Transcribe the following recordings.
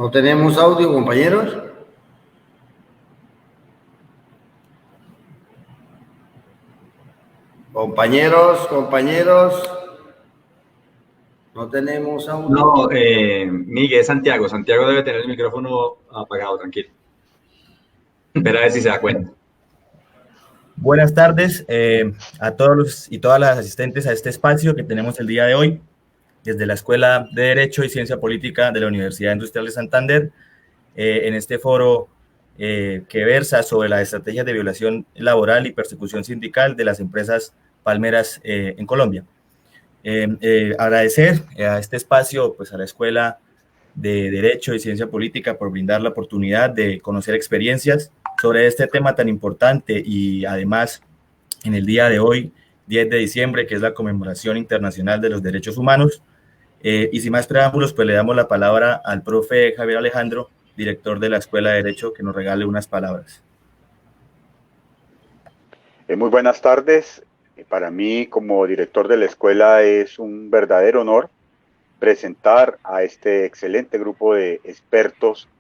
No tenemos audio, compañeros. Compañeros. No tenemos audio. No, Miguel, Santiago debe tener el micrófono apagado, tranquilo. Espera a ver si se da cuenta. Buenas tardes a todos los y todas las asistentes a este espacio que tenemos el día de hoy desde la Escuela de Derecho y Ciencia Política de la Universidad Industrial de Santander en este foro que versa sobre las estrategias de violación laboral y persecución sindical de las empresas palmeras en Colombia. Agradecer a este espacio, pues a la Escuela de Derecho y Ciencia Política por brindar la oportunidad de conocer experiencias sobre este tema tan importante y además en el día de hoy, 10 de diciembre, que es la conmemoración internacional de los derechos humanos. Y sin más preámbulos, pues le damos la palabra al profe Javier Alejandro, director de la Escuela de Derecho, que nos regale unas palabras. Muy buenas tardes. Para mí, como director de la escuela, es un verdadero honor presentar a este excelente grupo de expertos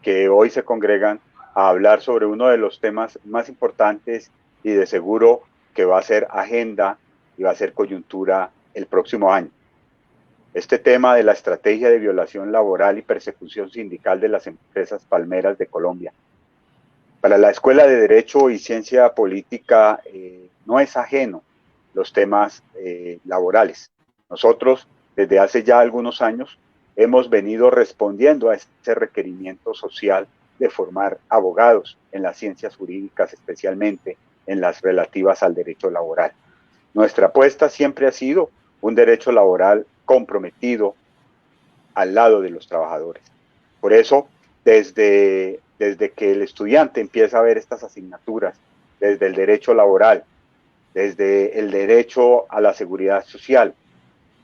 que hoy se congregan a hablar sobre uno de los temas más importantes y de seguro que va a ser agenda y va a ser coyuntura el próximo año. Este tema de la estrategia de violación laboral y persecución sindical de las empresas palmeras de Colombia. Para la Escuela de Derecho y Ciencia Política no es ajeno los temas laborales. Nosotros, desde hace ya algunos años, hemos venido respondiendo a ese requerimiento social de formar abogados en las ciencias jurídicas, especialmente en las relativas al derecho laboral. Nuestra apuesta siempre ha sido un derecho laboral comprometido al lado de los trabajadores. Por eso, desde que el estudiante empieza a ver estas asignaturas, desde el derecho laboral, desde el derecho a la seguridad social,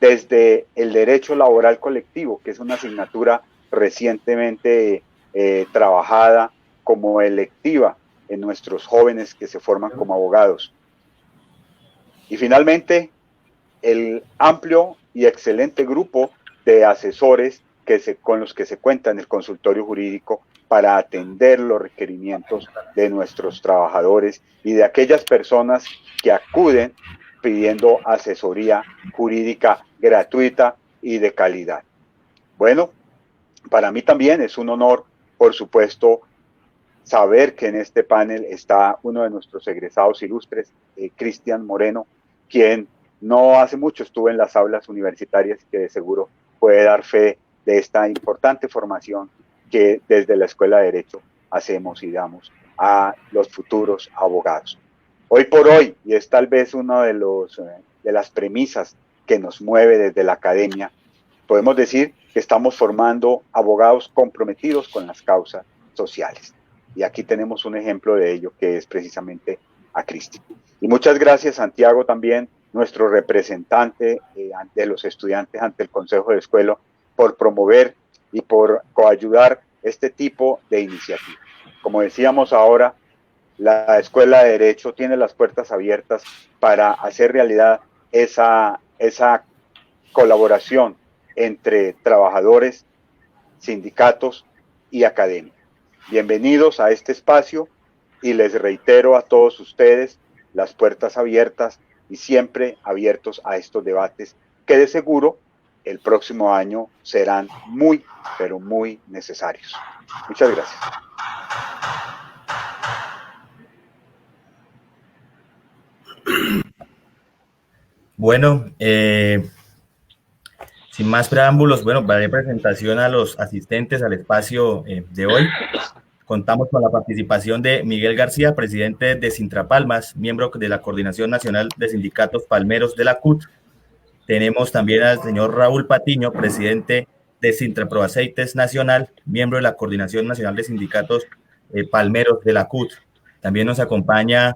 desde el derecho laboral colectivo, que es una asignatura recientemente trabajada como electiva en nuestros jóvenes que se forman como abogados. Y finalmente, el amplio y excelente grupo de asesores con los que se cuenta en el consultorio jurídico para atender los requerimientos de nuestros trabajadores y de aquellas personas que acuden pidiendo asesoría jurídica gratuita y de calidad. Bueno, para mí también es un honor, por supuesto, saber que en este panel está uno de nuestros egresados ilustres, Cristian Moreno, quien no hace mucho estuvo en las aulas universitarias y que de seguro puede dar fe de esta importante formación que desde la Escuela de Derecho hacemos y damos a los futuros abogados. Hoy por hoy, y es tal vez una de las premisas que nos mueve desde la academia, podemos decir que estamos formando abogados comprometidos con las causas sociales. Y aquí tenemos un ejemplo de ello que es precisamente a Cristian. Y muchas gracias, Santiago, también nuestro representante de los estudiantes ante el Consejo de Escuela, por promover y por coayudar este tipo de iniciativas. Como decíamos ahora, la Escuela de Derecho tiene las puertas abiertas para hacer realidad esa colaboración entre trabajadores, sindicatos y academia. Bienvenidos a este espacio y les reitero a todos ustedes las puertas abiertas y siempre abiertos a estos debates que de seguro el próximo año serán muy, pero muy necesarios. Muchas gracias. Bueno, sin más preámbulos, bueno, daré presentación a los asistentes al espacio de hoy. Contamos con la participación de Miguel García, presidente de Sintrapalmas, miembro de la Coordinación Nacional de Sindicatos Palmeros de la CUT. Tenemos también al señor Raúl Patiño, presidente de Sintraproaceites Nacional, miembro de la Coordinación Nacional de Sindicatos Palmeros de la CUT. También nos acompaña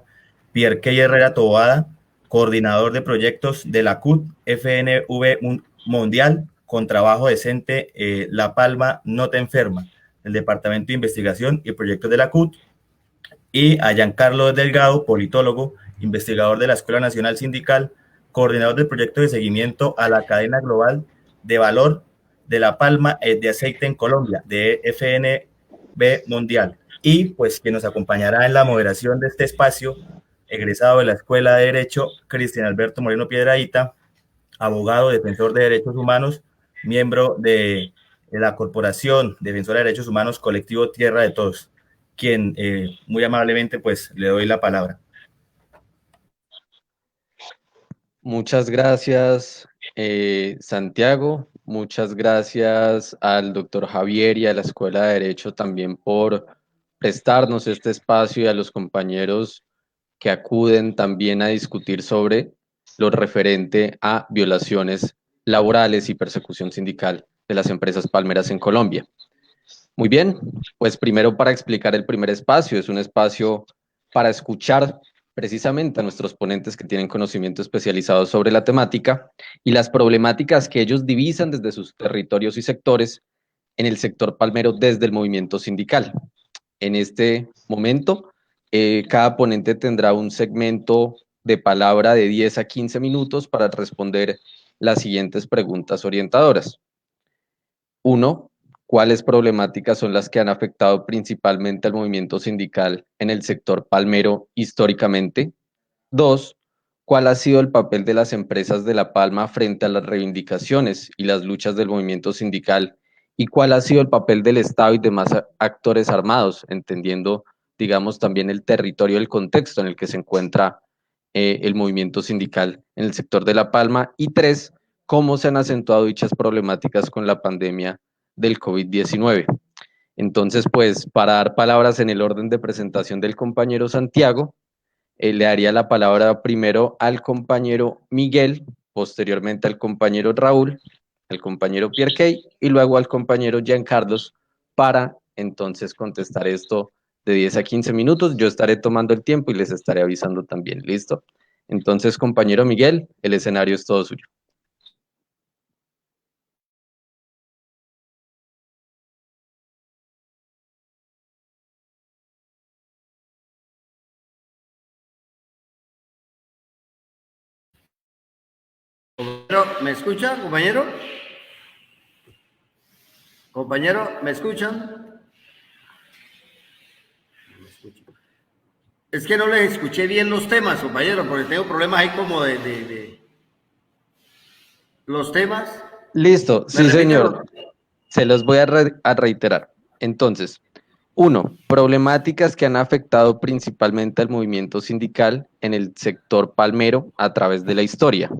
Pierre Key Herrera Tobada, coordinador de proyectos de la CUT FNV Mundial con trabajo decente, La Palma no te enferma, del Departamento de Investigación y Proyectos de la CUT, y a Giancarlo Delgado, politólogo, investigador de la Escuela Nacional Sindical, coordinador del proyecto de seguimiento a la cadena global de valor de la palma de aceite en Colombia, de FNB Mundial. Y pues quien nos acompañará en la moderación de este espacio, egresado de la Escuela de Derecho, Cristian Alberto Moreno Piedrahita, abogado, defensor de derechos humanos, miembro de la Corporación Defensora de Derechos Humanos Colectivo Tierra de Todos, quien muy amablemente pues le doy la palabra. Muchas gracias, Santiago. Muchas gracias al doctor Javier y a la Escuela de Derecho también por prestarnos este espacio y a los compañeros que acuden también a discutir sobre lo referente a violaciones laborales y persecución sindical de las empresas palmeras en Colombia. Muy bien, pues primero para explicar el primer espacio, es un espacio para escuchar precisamente a nuestros ponentes que tienen conocimiento especializado sobre la temática y las problemáticas que ellos divisan desde sus territorios y sectores en el sector palmero desde el movimiento sindical. En este momento, cada ponente tendrá un segmento de palabra de 10 a 15 minutos para responder las siguientes preguntas orientadoras. 1. ¿Cuáles problemáticas son las que han afectado principalmente al movimiento sindical en el sector palmero históricamente? 2. ¿Cuál ha sido el papel de las empresas de La Palma frente a las reivindicaciones y las luchas del movimiento sindical? ¿Y cuál ha sido el papel del Estado y demás actores armados, entendiendo, digamos, también el territorio, el contexto en el que se encuentra el movimiento sindical en el sector de La Palma? Y 3, ¿cómo se han acentuado dichas problemáticas con la pandemia del COVID-19? Entonces, pues, para dar palabras en el orden de presentación del compañero Santiago, le daría la palabra primero al compañero Miguel, posteriormente al compañero Raúl, al compañero Pierre Key y luego al compañero Giancarlos para entonces contestar esto de 10 a 15 minutos. Yo estaré tomando el tiempo y les estaré avisando también. ¿Listo? Entonces, compañero Miguel, el escenario es todo suyo. ¿Me escuchan, compañero? Compañero, ¿me escuchan? Es que no les escuché bien los temas, compañero, porque tengo problemas ahí como de los temas. Listo, sí, señor. Se los voy a reiterar. Entonces, 1. Problemáticas que han afectado principalmente al movimiento sindical en el sector palmero a través de la historia.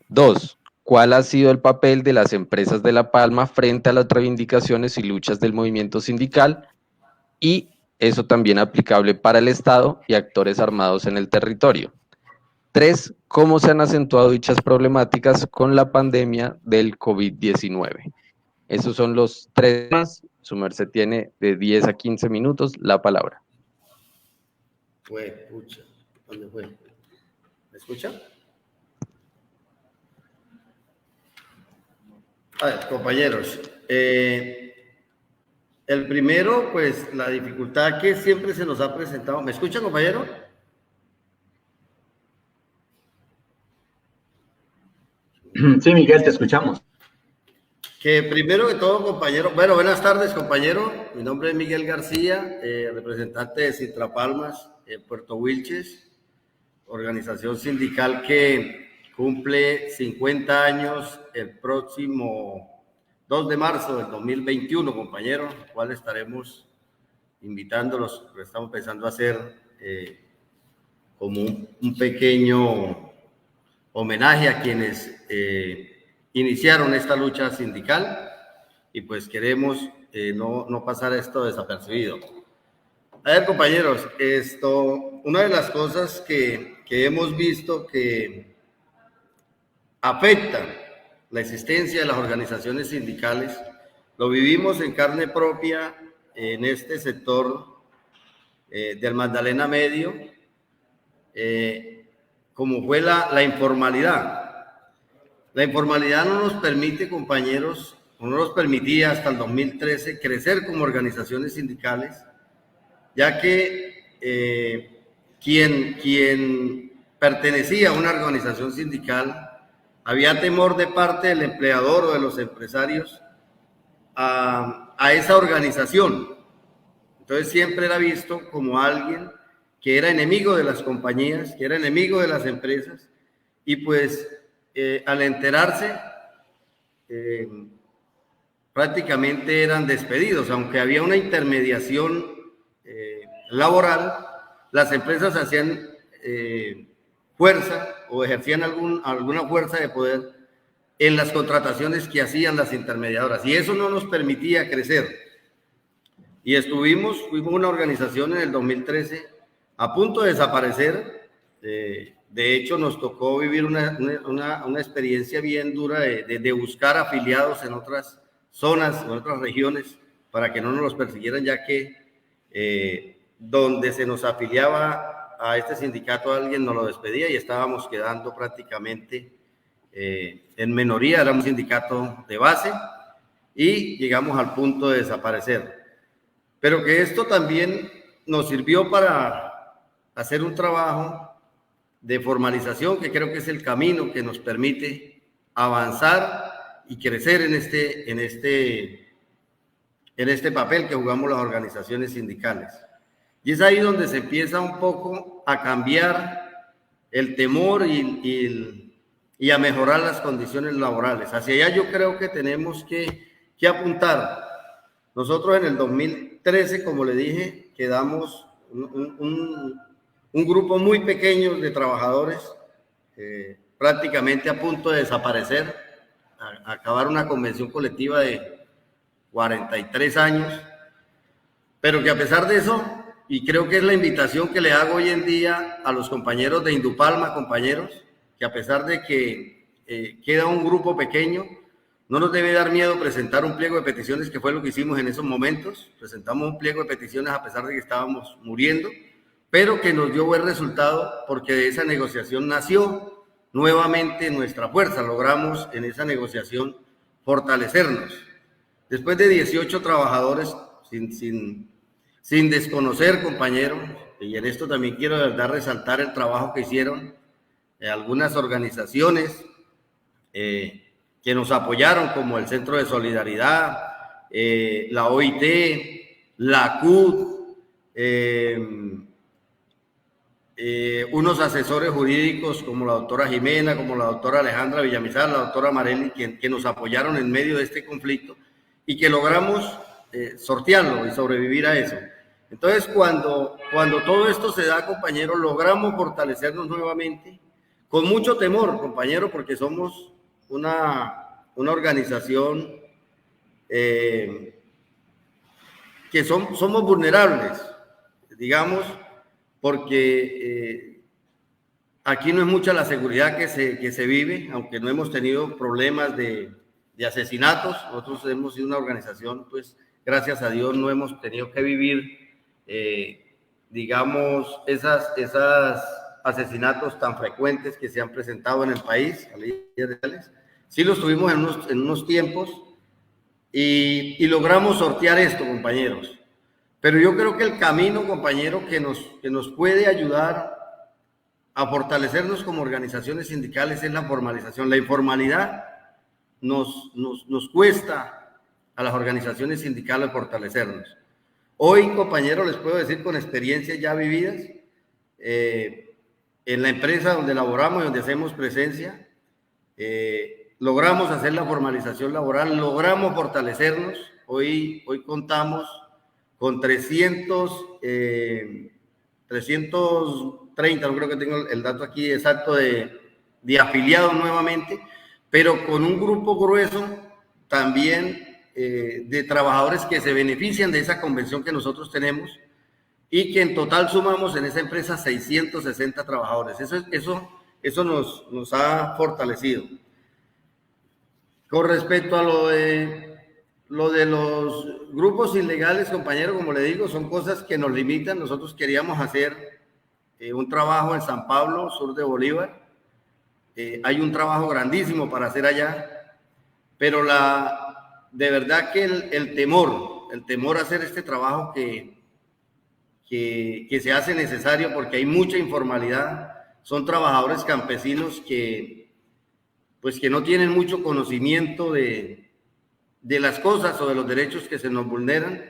2. ¿Cuál ha sido el papel de las empresas de La Palma frente a las reivindicaciones y luchas del movimiento sindical? Y eso también aplicable para el Estado y actores armados en el territorio. 3. ¿Cómo se han acentuado dichas problemáticas con la pandemia del COVID-19? Esos son los 3 temas. Su merced tiene de 10 a 15 minutos la palabra. Pucha, ¿dónde fue? ¿Me escucha? A ver, compañeros, el primero, pues la dificultad que siempre se nos ha presentado. ¿Me escuchan, compañero? Sí, Miguel, te escuchamos. Que primero que todo, compañero, bueno, buenas tardes, compañero. Mi nombre es Miguel García, representante de Sintrapalmas, Puerto Wilches, organización sindical que cumple 50 años el próximo 2 de marzo del 2021, compañero, al cual estaremos invitándolos, lo estamos pensando hacer como un pequeño homenaje a quienes iniciaron esta lucha sindical y pues queremos no pasar esto desapercibido. A ver, compañeros, una de las cosas que hemos visto que afectan la existencia de las organizaciones sindicales, lo vivimos en carne propia en este sector del Magdalena Medio, como fue la informalidad. La informalidad no nos permite, compañeros, no nos permitía hasta el 2013 crecer como organizaciones sindicales, ya que quien pertenecía a una organización sindical había temor de parte del empleador o de los empresarios a esa organización. Entonces siempre era visto como alguien que era enemigo de las compañías, que era enemigo de las empresas, y pues al enterarse prácticamente eran despedidos, aunque había una intermediación laboral, las empresas hacían fuerza o ejercían alguna fuerza de poder en las contrataciones que hacían las intermediadoras, y eso no nos permitía crecer. Y fuimos una organización en el 2013 a punto de desaparecer. De hecho, nos tocó vivir una experiencia bien dura de buscar afiliados en otras zonas, en otras regiones, para que no nos los persiguieran, ya que donde se nos afiliaba a este sindicato alguien nos lo despedía y estábamos quedando prácticamente en minoría. Éramos un sindicato de base y llegamos al punto de desaparecer. Pero que esto también nos sirvió para hacer un trabajo de formalización, que creo que es el camino que nos permite avanzar y crecer en este papel que jugamos las organizaciones sindicales. Y es ahí donde se empieza un poco a cambiar el temor y a mejorar las condiciones laborales. Hacia allá yo creo que tenemos que apuntar. Nosotros en el 2013, como le dije, quedamos un grupo muy pequeño de trabajadores, prácticamente a punto de desaparecer, a acabar una convención colectiva de 43 años, pero que a pesar de eso, y creo que es la invitación que le hago hoy en día a los compañeros de Indupalma, compañeros, que a pesar de que queda un grupo pequeño, no nos debe dar miedo presentar un pliego de peticiones, que fue lo que hicimos en esos momentos. Presentamos un pliego de peticiones a pesar de que estábamos muriendo, pero que nos dio buen resultado, porque de esa negociación nació nuevamente nuestra fuerza. Logramos en esa negociación fortalecernos. Después de 18 trabajadores, sin desconocer, compañeros, y en esto también quiero de verdad resaltar el trabajo que hicieron algunas organizaciones que nos apoyaron, como el Centro de Solidaridad, la OIT, la CUT, unos asesores jurídicos como la doctora Jimena, como la doctora Alejandra Villamizar, la doctora Marely, que nos apoyaron en medio de este conflicto y que logramos sortearlo y sobrevivir a eso. Entonces, cuando todo esto se da, compañeros, logramos fortalecernos nuevamente, con mucho temor, compañeros, porque somos una organización que somos vulnerables, digamos, porque aquí no es mucha la seguridad que se vive, aunque no hemos tenido problemas de asesinatos. Nosotros hemos sido una organización, pues, gracias a Dios, no hemos tenido que vivir, digamos, esas asesinatos tan frecuentes que se han presentado en el país. Sí los tuvimos en unos tiempos y logramos sortear esto, compañeros. Pero yo creo que el camino, compañero, que nos puede ayudar a fortalecernos como organizaciones sindicales es la formalización. La informalidad nos cuesta a las organizaciones sindicales fortalecernos. Hoy, compañeros, les puedo decir con experiencias ya vividas, en la empresa donde laboramos y donde hacemos presencia, logramos hacer la formalización laboral, logramos fortalecernos. Hoy contamos con 330, no creo que tengo el dato aquí exacto de afiliados nuevamente, pero con un grupo grueso también de trabajadores que se benefician de esa convención que nosotros tenemos y que en total sumamos en esa empresa 660 trabajadores. Eso nos ha fortalecido. Con respecto a lo de los grupos ilegales, compañero, como le digo, son cosas que nos limitan. Nosotros queríamos hacer un trabajo en San Pablo, sur de Bolívar. Hay un trabajo grandísimo para hacer allá, pero de verdad que el temor a hacer este trabajo que se hace necesario, porque hay mucha informalidad. Son trabajadores campesinos que pues que no tienen mucho conocimiento de las cosas o de los derechos que se nos vulneran,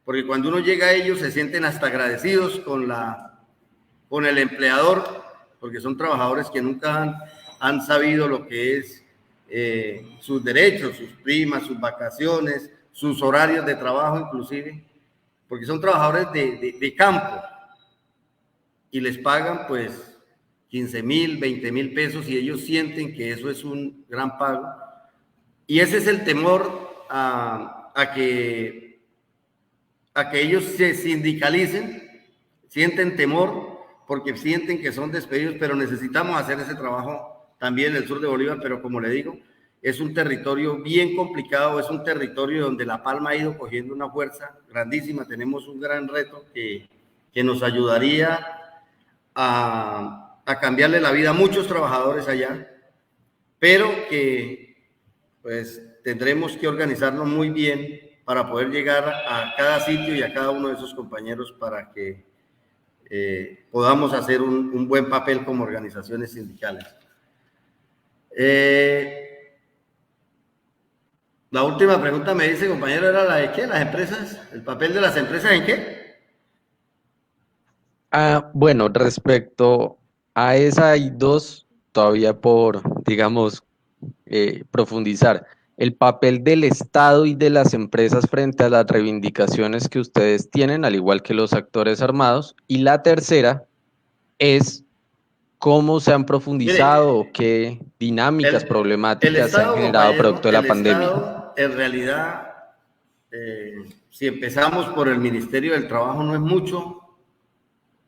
porque cuando uno llega a ellos se sienten hasta agradecidos con el empleador, porque son trabajadores que nunca han sabido lo que es sus derechos, sus primas, sus vacaciones, sus horarios de trabajo inclusive, porque son trabajadores de campo y les pagan pues 15,000, 20,000 pesos y ellos sienten que eso es un gran pago. Y ese es el temor a que ellos se sindicalicen, sienten temor porque sienten que son despedidos, pero necesitamos hacer ese trabajo también en el sur de Bolívar, pero como le digo, es un territorio bien complicado, es un territorio donde La Palma ha ido cogiendo una fuerza grandísima, tenemos un gran reto que nos ayudaría a cambiarle la vida a muchos trabajadores allá, pero que pues tendremos que organizarnos muy bien para poder llegar a cada sitio y a cada uno de esos compañeros para que podamos hacer un buen papel como organizaciones sindicales. La última pregunta me dice, compañero, ¿era la de qué? ¿Las empresas? ¿El papel de las empresas en qué? Bueno, respecto a esa hay dos todavía por, digamos, profundizar. El papel del Estado y de las empresas frente a las reivindicaciones que ustedes tienen, al igual que los actores armados. Y la tercera es cómo se han profundizado o qué dinámicas problemáticas se han generado producto de la pandemia. Estado, en realidad, si empezamos por el Ministerio del Trabajo, no es mucho.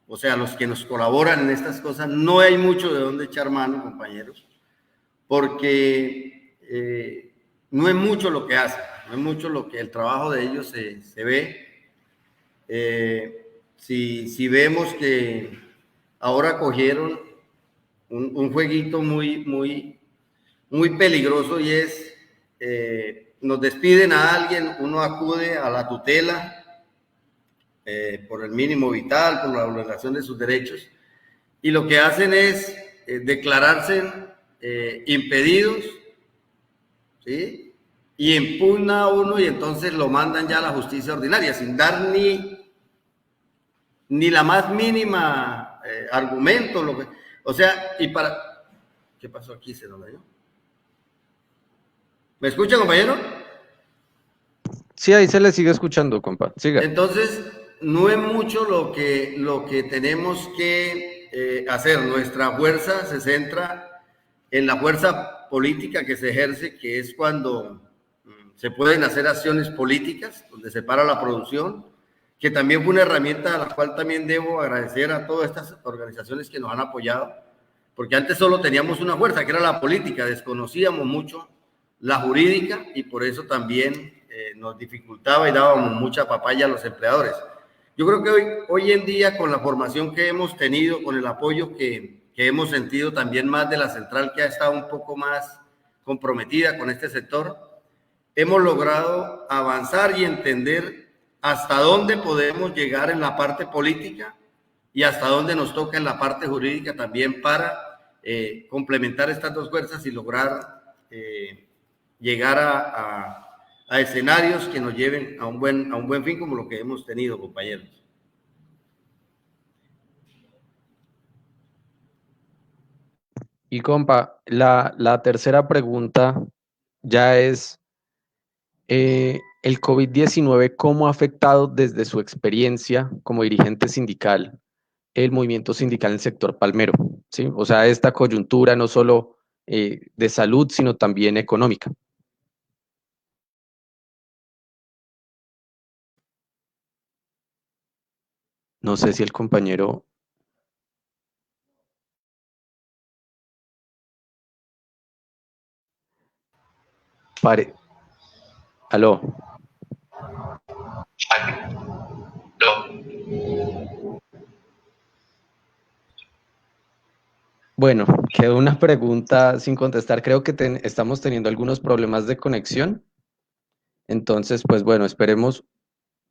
O sea, los que nos colaboran en estas cosas, no hay mucho de dónde echar mano, compañeros, porque no es mucho lo que hacen, no es mucho lo que el trabajo de ellos se ve. Si vemos que ahora cogieron un jueguito muy peligroso y es, nos despiden a alguien, uno acude a la tutela por el mínimo vital, por la vulneración de sus derechos, y lo que hacen es declararse impedidos, ¿sí? Y impugna a uno y entonces lo mandan ya a la justicia ordinaria sin dar ni la más mínima argumento, o sea, y para... ¿Qué pasó aquí? ¿Se nos dañó? ¿Me escucha, compañero? Sí, ahí se le sigue escuchando, compa. Siga. Entonces, no es mucho lo que tenemos que hacer. Nuestra fuerza se centra en la fuerza política que se ejerce, que es cuando se pueden hacer acciones políticas, donde se para la producción, que también fue una herramienta a la cual también debo agradecer a todas estas organizaciones que nos han apoyado, porque antes solo teníamos una fuerza, que era la política, desconocíamos mucho la jurídica y por eso también nos dificultaba y dábamos mucha papaya a los empleadores. Yo creo que hoy en día, con la formación que hemos tenido, con el apoyo que hemos sentido también más de la central, que ha estado un poco más comprometida con este sector, hemos logrado avanzar y entender hasta dónde podemos llegar en la parte política y hasta dónde nos toca en la parte jurídica también para complementar estas dos fuerzas y lograr llegar a escenarios que nos lleven a un buen fin como lo que hemos tenido, compañeros. Y compa, la tercera pregunta ya es, ¿el COVID-19 cómo ha afectado desde su experiencia como dirigente sindical el movimiento sindical en el sector palmero? ¿Sí? O sea, esta coyuntura no solo de salud, sino también económica. No sé si el compañero... Aló. Bueno, quedó una pregunta sin contestar. Creo que estamos teniendo algunos problemas de conexión. Entonces, pues bueno, esperemos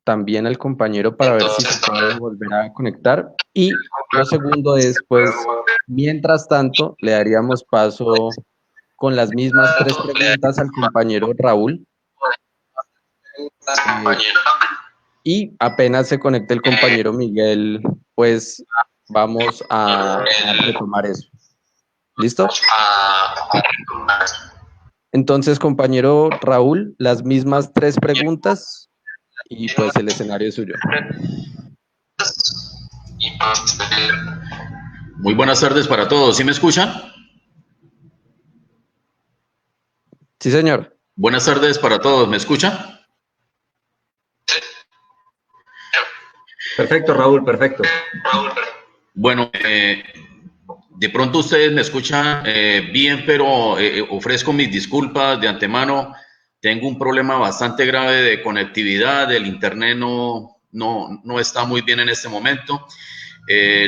también al compañero para ver si se puede volver a conectar. Y lo segundo es, pues, mientras tanto, le daríamos paso con las mismas 3 preguntas al compañero Raúl. Y apenas se conecte el compañero Miguel, pues vamos a retomar eso. ¿Listo? Entonces, compañero Raúl, las mismas 3 preguntas y pues el escenario es suyo. Muy buenas tardes para todos. ¿Sí me escuchan? Sí, señor. Buenas tardes para todos. ¿Me escuchan? Perfecto, Raúl, perfecto. Bueno, de pronto ustedes me escuchan bien, pero ofrezco mis disculpas de antemano. Tengo un problema bastante grave de conectividad. El internet no está muy bien en este momento.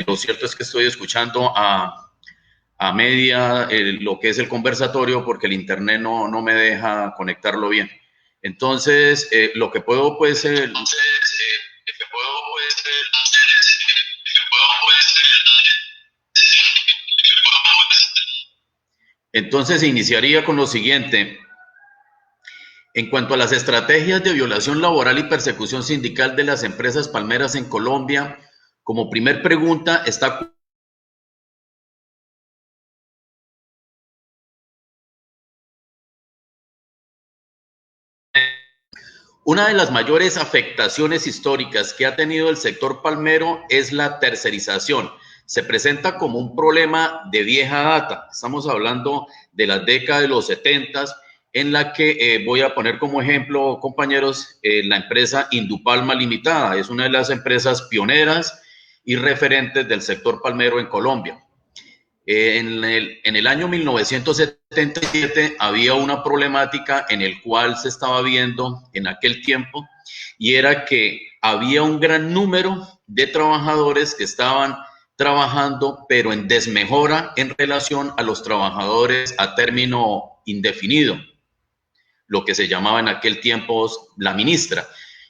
Lo cierto es que estoy escuchando a media lo que es el conversatorio porque el internet no me deja conectarlo bien. Entonces, lo que puedo pues... Entonces, iniciaría con lo siguiente. En cuanto a las estrategias de violación laboral y persecución sindical de las empresas palmeras en Colombia, como primer pregunta está... Una de las mayores afectaciones históricas que ha tenido el sector palmero es la tercerización. Se presenta como un problema de vieja data. Estamos hablando de la década de los 70, en la que voy a poner como ejemplo, compañeros, la empresa Indupalma Limitada. Es una de las empresas pioneras y referentes del sector palmero en Colombia. En el año 1977 había una problemática en el cual se estaba viendo en aquel tiempo, y era que había un gran número de trabajadores que estaban trabajando, pero en desmejora en relación a los trabajadores a término indefinido, lo que se llamaba en aquel tiempo la ministra,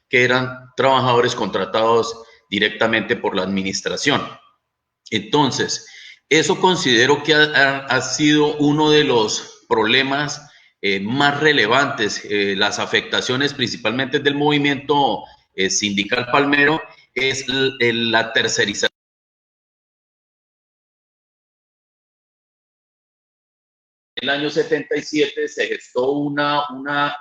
que eran trabajadores contratados directamente por la administración. Entonces, eso considero que ha sido uno de los problemas más relevantes, las afectaciones principalmente del movimiento sindical palmero, es la tercerización. En el año 77 se gestó una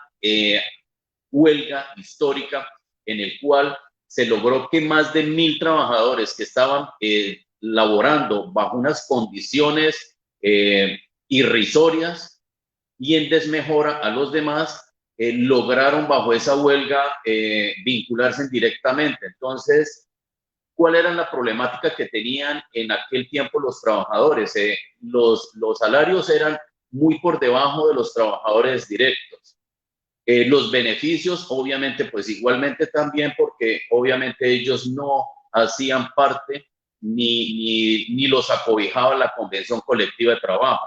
huelga histórica en el cual se logró que más de 1.000 trabajadores que estaban laborando bajo unas condiciones irrisorias y en desmejora a los demás, lograron bajo esa huelga vincularse directamente. Entonces, ¿cuál era la problemática que tenían en aquel tiempo los trabajadores? Los salarios eran muy por debajo de los trabajadores directos. Los beneficios, obviamente, pues igualmente también, porque obviamente ellos no hacían parte ni los acobijaba la convención colectiva de trabajo.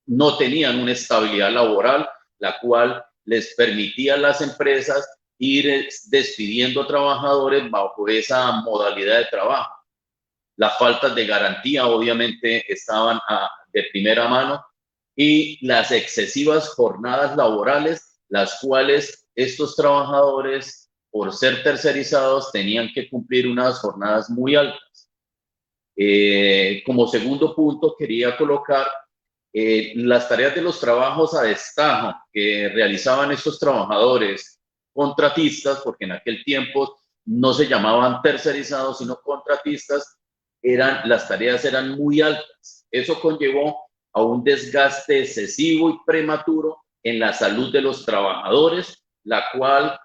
No tenían una estabilidad laboral, la cual les permitía a las empresas ir despidiendo trabajadores bajo esa modalidad de trabajo. Las faltas de garantía, obviamente, estaban de primera mano, y las excesivas jornadas laborales, las cuales estos trabajadores, por ser tercerizados, tenían que cumplir unas jornadas muy altas. Como segundo punto, quería colocar las tareas de los trabajos a destajo que realizaban estos trabajadores contratistas, porque en aquel tiempo no se llamaban tercerizados, sino contratistas, las tareas eran muy altas. Eso conllevó a un desgaste excesivo y prematuro en la salud de los trabajadores, la cual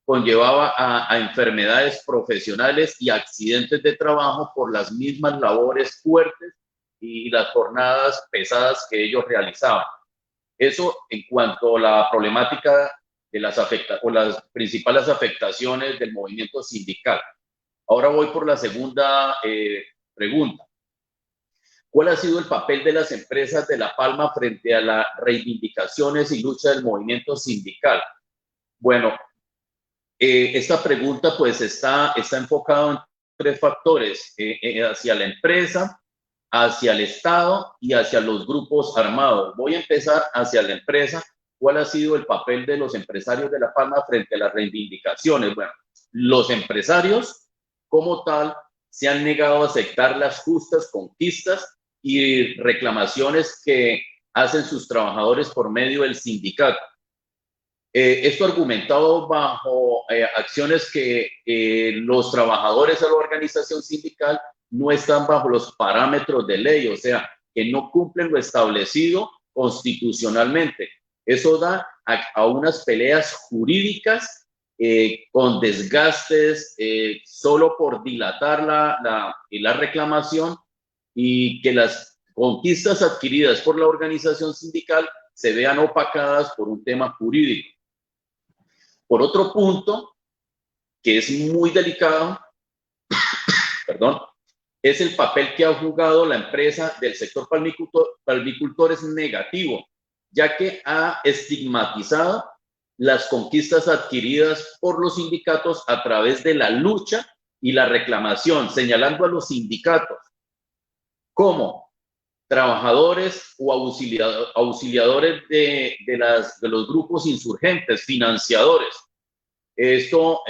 conllevaba a enfermedades profesionales y accidentes de trabajo por las mismas labores fuertes y las jornadas pesadas que ellos realizaban. Eso en cuanto a la problemática de las principales afectaciones del movimiento sindical. Ahora voy por la segunda pregunta. ¿Cuál ha sido el papel de las empresas de La Palma frente a las reivindicaciones y lucha del movimiento sindical? Bueno, esta pregunta pues está enfocada en 3 factores, hacia la empresa, hacia el Estado y hacia los grupos armados. Voy a empezar hacia la empresa. ¿Cuál ha sido el papel de los empresarios de La Palma frente a las reivindicaciones? Bueno, los empresarios como tal se han negado a aceptar las justas conquistas y reclamaciones que hacen sus trabajadores por medio del sindicato. Esto argumentado bajo acciones que los trabajadores de la organización sindical no están bajo los parámetros de ley, o sea, que no cumplen lo establecido constitucionalmente. Eso da a unas peleas jurídicas con desgastes solo por dilatar la reclamación, y que las conquistas adquiridas por la organización sindical se vean opacadas por un tema jurídico. Por otro punto, que es muy delicado, perdón, es el papel que ha jugado la empresa del sector palmicultor es negativo, ya que ha estigmatizado las conquistas adquiridas por los sindicatos a través de la lucha y la reclamación, señalando a los sindicatos como trabajadores o auxiliadores de los grupos insurgentes, financiadores. Esto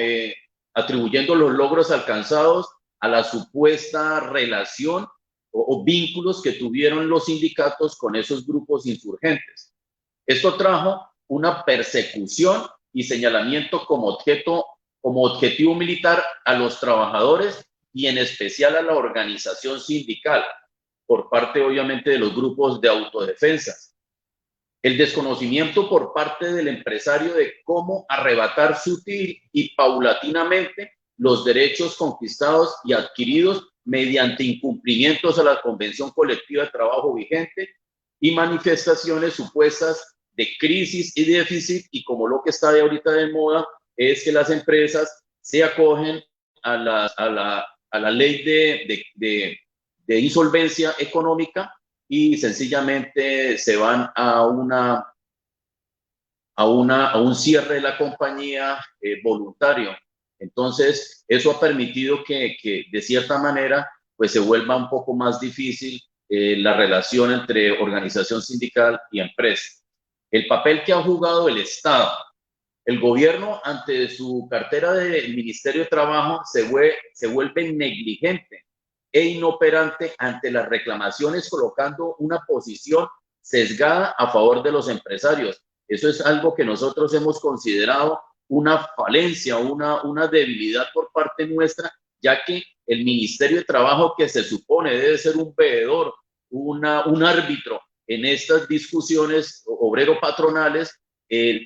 atribuyendo los logros alcanzados a la supuesta relación o vínculos que tuvieron los sindicatos con esos grupos insurgentes. Esto trajo una persecución y señalamiento como objetivo militar a los trabajadores y en especial a la organización sindical, por parte obviamente de los grupos de autodefensa. El desconocimiento por parte del empresario de cómo arrebatar sutil y paulatinamente los derechos conquistados y adquiridos mediante incumplimientos a la Convención Colectiva de Trabajo vigente y manifestaciones supuestas de crisis y déficit, y como lo que está de ahorita de moda es que las empresas se acogen a la ley de insolvencia económica y sencillamente se van a un cierre de la compañía voluntario. Entonces, eso ha permitido que de cierta manera pues se vuelva un poco más difícil la relación entre organización sindical y empresa. El papel que ha jugado el Estado. El gobierno, ante su cartera del Ministerio de Trabajo, se vuelve negligente e inoperante ante las reclamaciones, colocando una posición sesgada a favor de los empresarios. Eso es algo que nosotros hemos considerado una falencia, una debilidad por parte nuestra, ya que el Ministerio de Trabajo, que se supone debe ser un veedor, un árbitro en estas discusiones obrero-patronales,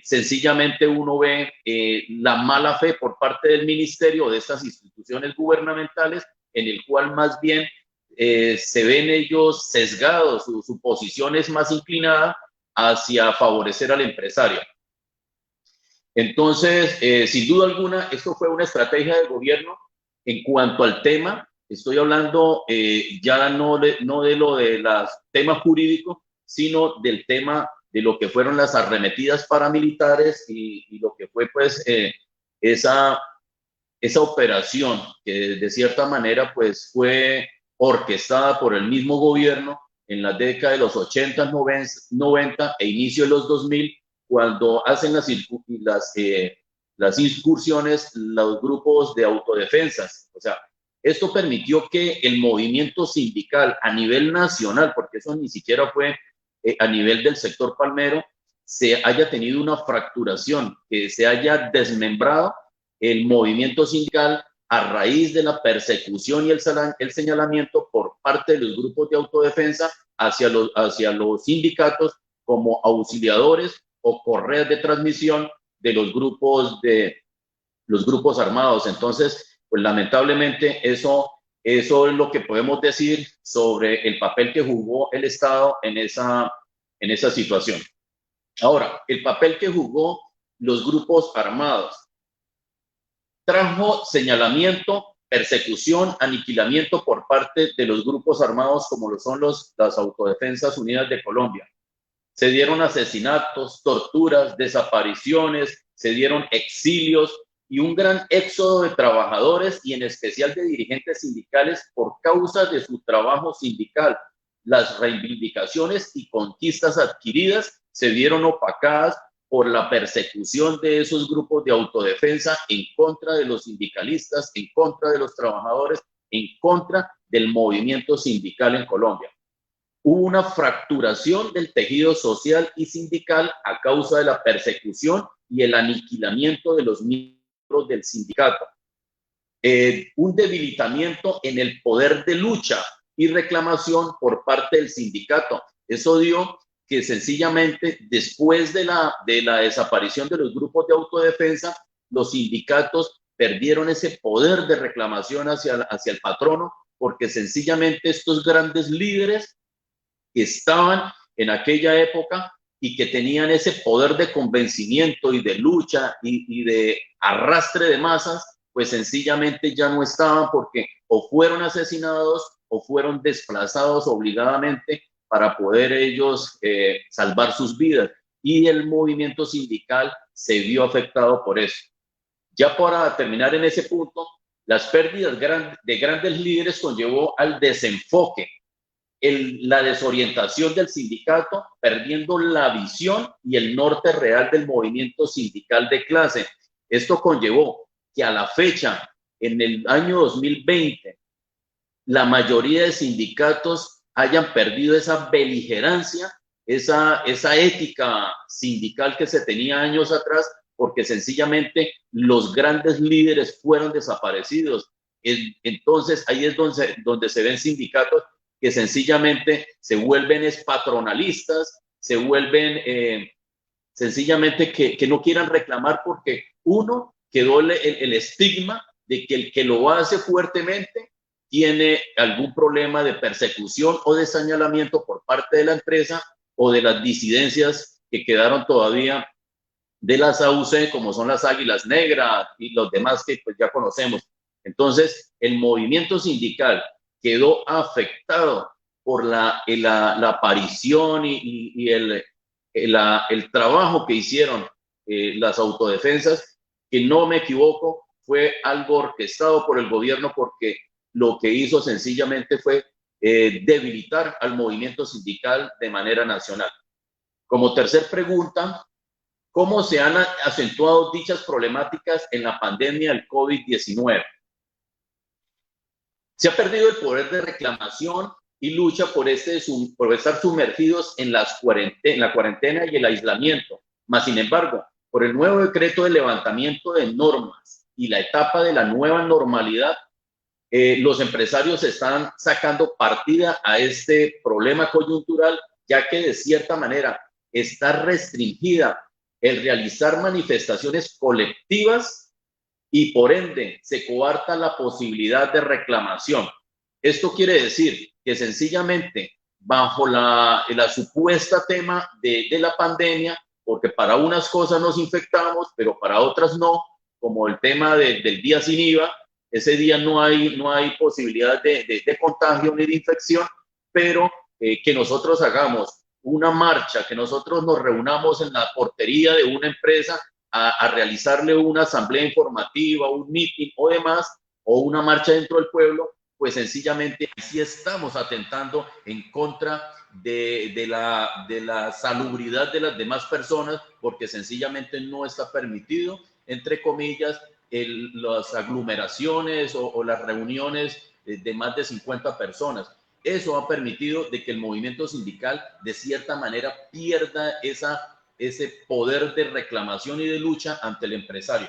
sencillamente uno ve la mala fe por parte del ministerio, de estas instituciones gubernamentales, en el cual más bien se ven ellos sesgados, su posición es más inclinada hacia favorecer al empresario. Entonces, sin duda alguna, esto fue una estrategia del gobierno en cuanto al tema. Estoy hablando ya no de lo de los temas jurídicos, sino del tema de lo que fueron las arremetidas paramilitares y lo que fue pues esa operación que de cierta manera pues fue orquestada por el mismo gobierno en la década de los 80, 90 e inicio de los 2000, cuando hacen las incursiones los grupos de autodefensas. O sea, esto permitió que el movimiento sindical a nivel nacional, porque eso ni siquiera fue a nivel del sector palmero, se haya tenido una fracturación, que se haya desmembrado el movimiento sindical a raíz de la persecución y el señalamiento por parte de los grupos de autodefensa hacia los sindicatos como auxiliadores o correas de transmisión de los grupos armados. Entonces, pues lamentablemente eso es lo que podemos decir sobre el papel que jugó el Estado en esa situación. Ahora, el papel que jugó los grupos armados trajo señalamiento, persecución, aniquilamiento por parte de los grupos armados como lo son las Autodefensas Unidas de Colombia. Se dieron asesinatos, torturas, desapariciones, se dieron exilios y un gran éxodo de trabajadores y en especial de dirigentes sindicales por causa de su trabajo sindical. Las reivindicaciones y conquistas adquiridas se vieron opacadas por la persecución de esos grupos de autodefensa en contra de los sindicalistas, en contra de los trabajadores, en contra del movimiento sindical en Colombia. Hubo una fracturación del tejido social y sindical a causa de la persecución y el aniquilamiento de los miembros del sindicato. Un debilitamiento en el poder de lucha y reclamación por parte del sindicato. Eso dio que sencillamente después de la desaparición de los grupos de autodefensa, los sindicatos perdieron ese poder de reclamación hacia el patrono, porque sencillamente estos grandes líderes que estaban en aquella época y que tenían ese poder de convencimiento y de lucha y de arrastre de masas, pues sencillamente ya no estaban, porque o fueron asesinados o fueron desplazados obligadamente para poder ellos salvar sus vidas. Y el movimiento sindical se vio afectado por eso. Ya para terminar en ese punto, las pérdidas de grandes líderes conllevó al desenfoque, la desorientación del sindicato, perdiendo la visión y el norte real del movimiento sindical de clase. Esto conllevó que a la fecha, en el año 2020, la mayoría de sindicatos hayan perdido esa beligerancia, esa ética sindical que se tenía años atrás, porque sencillamente los grandes líderes fueron desaparecidos. Entonces ahí es donde se ven sindicatos que sencillamente se vuelven patronalistas, se vuelven sencillamente que no quieran reclamar, porque uno quedó el estigma de que el que lo hace fuertemente tiene algún problema de persecución o de señalamiento por parte de la empresa o de las disidencias que quedaron todavía de las AUC, como son las Águilas Negras y los demás que pues ya conocemos. Entonces, el movimiento sindical quedó afectado por la aparición y el trabajo que hicieron las autodefensas, que no me equivoco, fue algo orquestado por el gobierno, porque lo que hizo sencillamente fue debilitar al movimiento sindical de manera nacional. Como tercer pregunta, ¿cómo se han acentuado dichas problemáticas en la pandemia del COVID-19? Se ha perdido el poder de reclamación y lucha por estar sumergidos en la cuarentena y el aislamiento. Mas, sin embargo, por el nuevo decreto de levantamiento de normas y la etapa de la nueva normalidad, los empresarios están sacando partida a este problema coyuntural, ya que de cierta manera está restringida el realizar manifestaciones colectivas y por ende se coarta la posibilidad de reclamación. Esto quiere decir que sencillamente bajo la supuesta tema de la pandemia, porque para unas cosas nos infectamos, pero para otras no, como el tema del día sin IVA, ese día no hay posibilidad de contagio ni de infección, pero que nosotros hagamos una marcha, que nosotros nos reunamos en la portería de una empresa a realizarle una asamblea informativa, un meeting o demás, o una marcha dentro del pueblo, pues sencillamente sí estamos atentando en contra de la salubridad de las demás personas, porque sencillamente no está permitido, entre comillas, las aglomeraciones o las reuniones de más de 50 personas. Eso ha permitido de que el movimiento sindical de cierta manera pierda ese poder de reclamación y de lucha ante el empresario.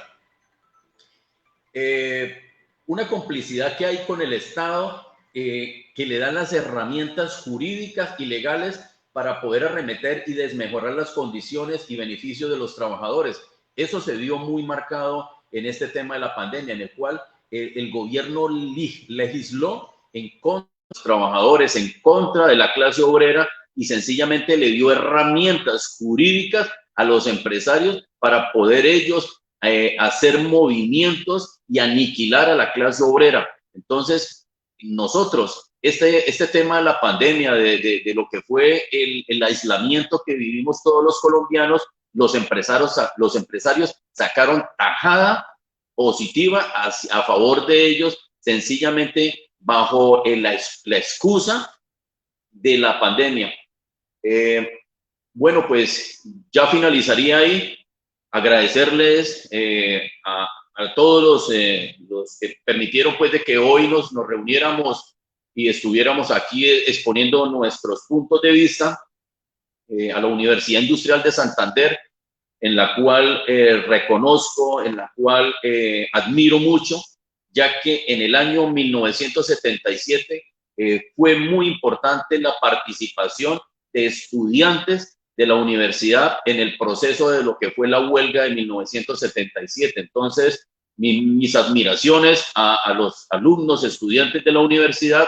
Una complicidad que hay con el Estado, que le dan las herramientas jurídicas y legales para poder arremeter y desmejorar las condiciones y beneficios de los trabajadores. Eso se vio muy marcado en este tema de la pandemia, en el cual el gobierno legisló en contra de los trabajadores, en contra de la clase obrera, y sencillamente le dio herramientas jurídicas a los empresarios para poder ellos hacer movimientos y aniquilar a la clase obrera. Entonces, nosotros, este tema de la pandemia, de lo que fue el aislamiento que vivimos todos los colombianos, los empresarios sacaron tajada positiva a favor de ellos, sencillamente bajo la excusa de la pandemia. Bueno, pues ya finalizaría ahí. Agradecerles a todos los que permitieron pues de que hoy nos reuniéramos y estuviéramos aquí exponiendo nuestros puntos de vista, a la Universidad Industrial de Santander, en la cual reconozco, en la cual admiro mucho, ya que en el año 1977 fue muy importante la participación de estudiantes de la universidad en el proceso de lo que fue la huelga de 1977. Entonces, mis admiraciones a los alumnos, estudiantes de la universidad,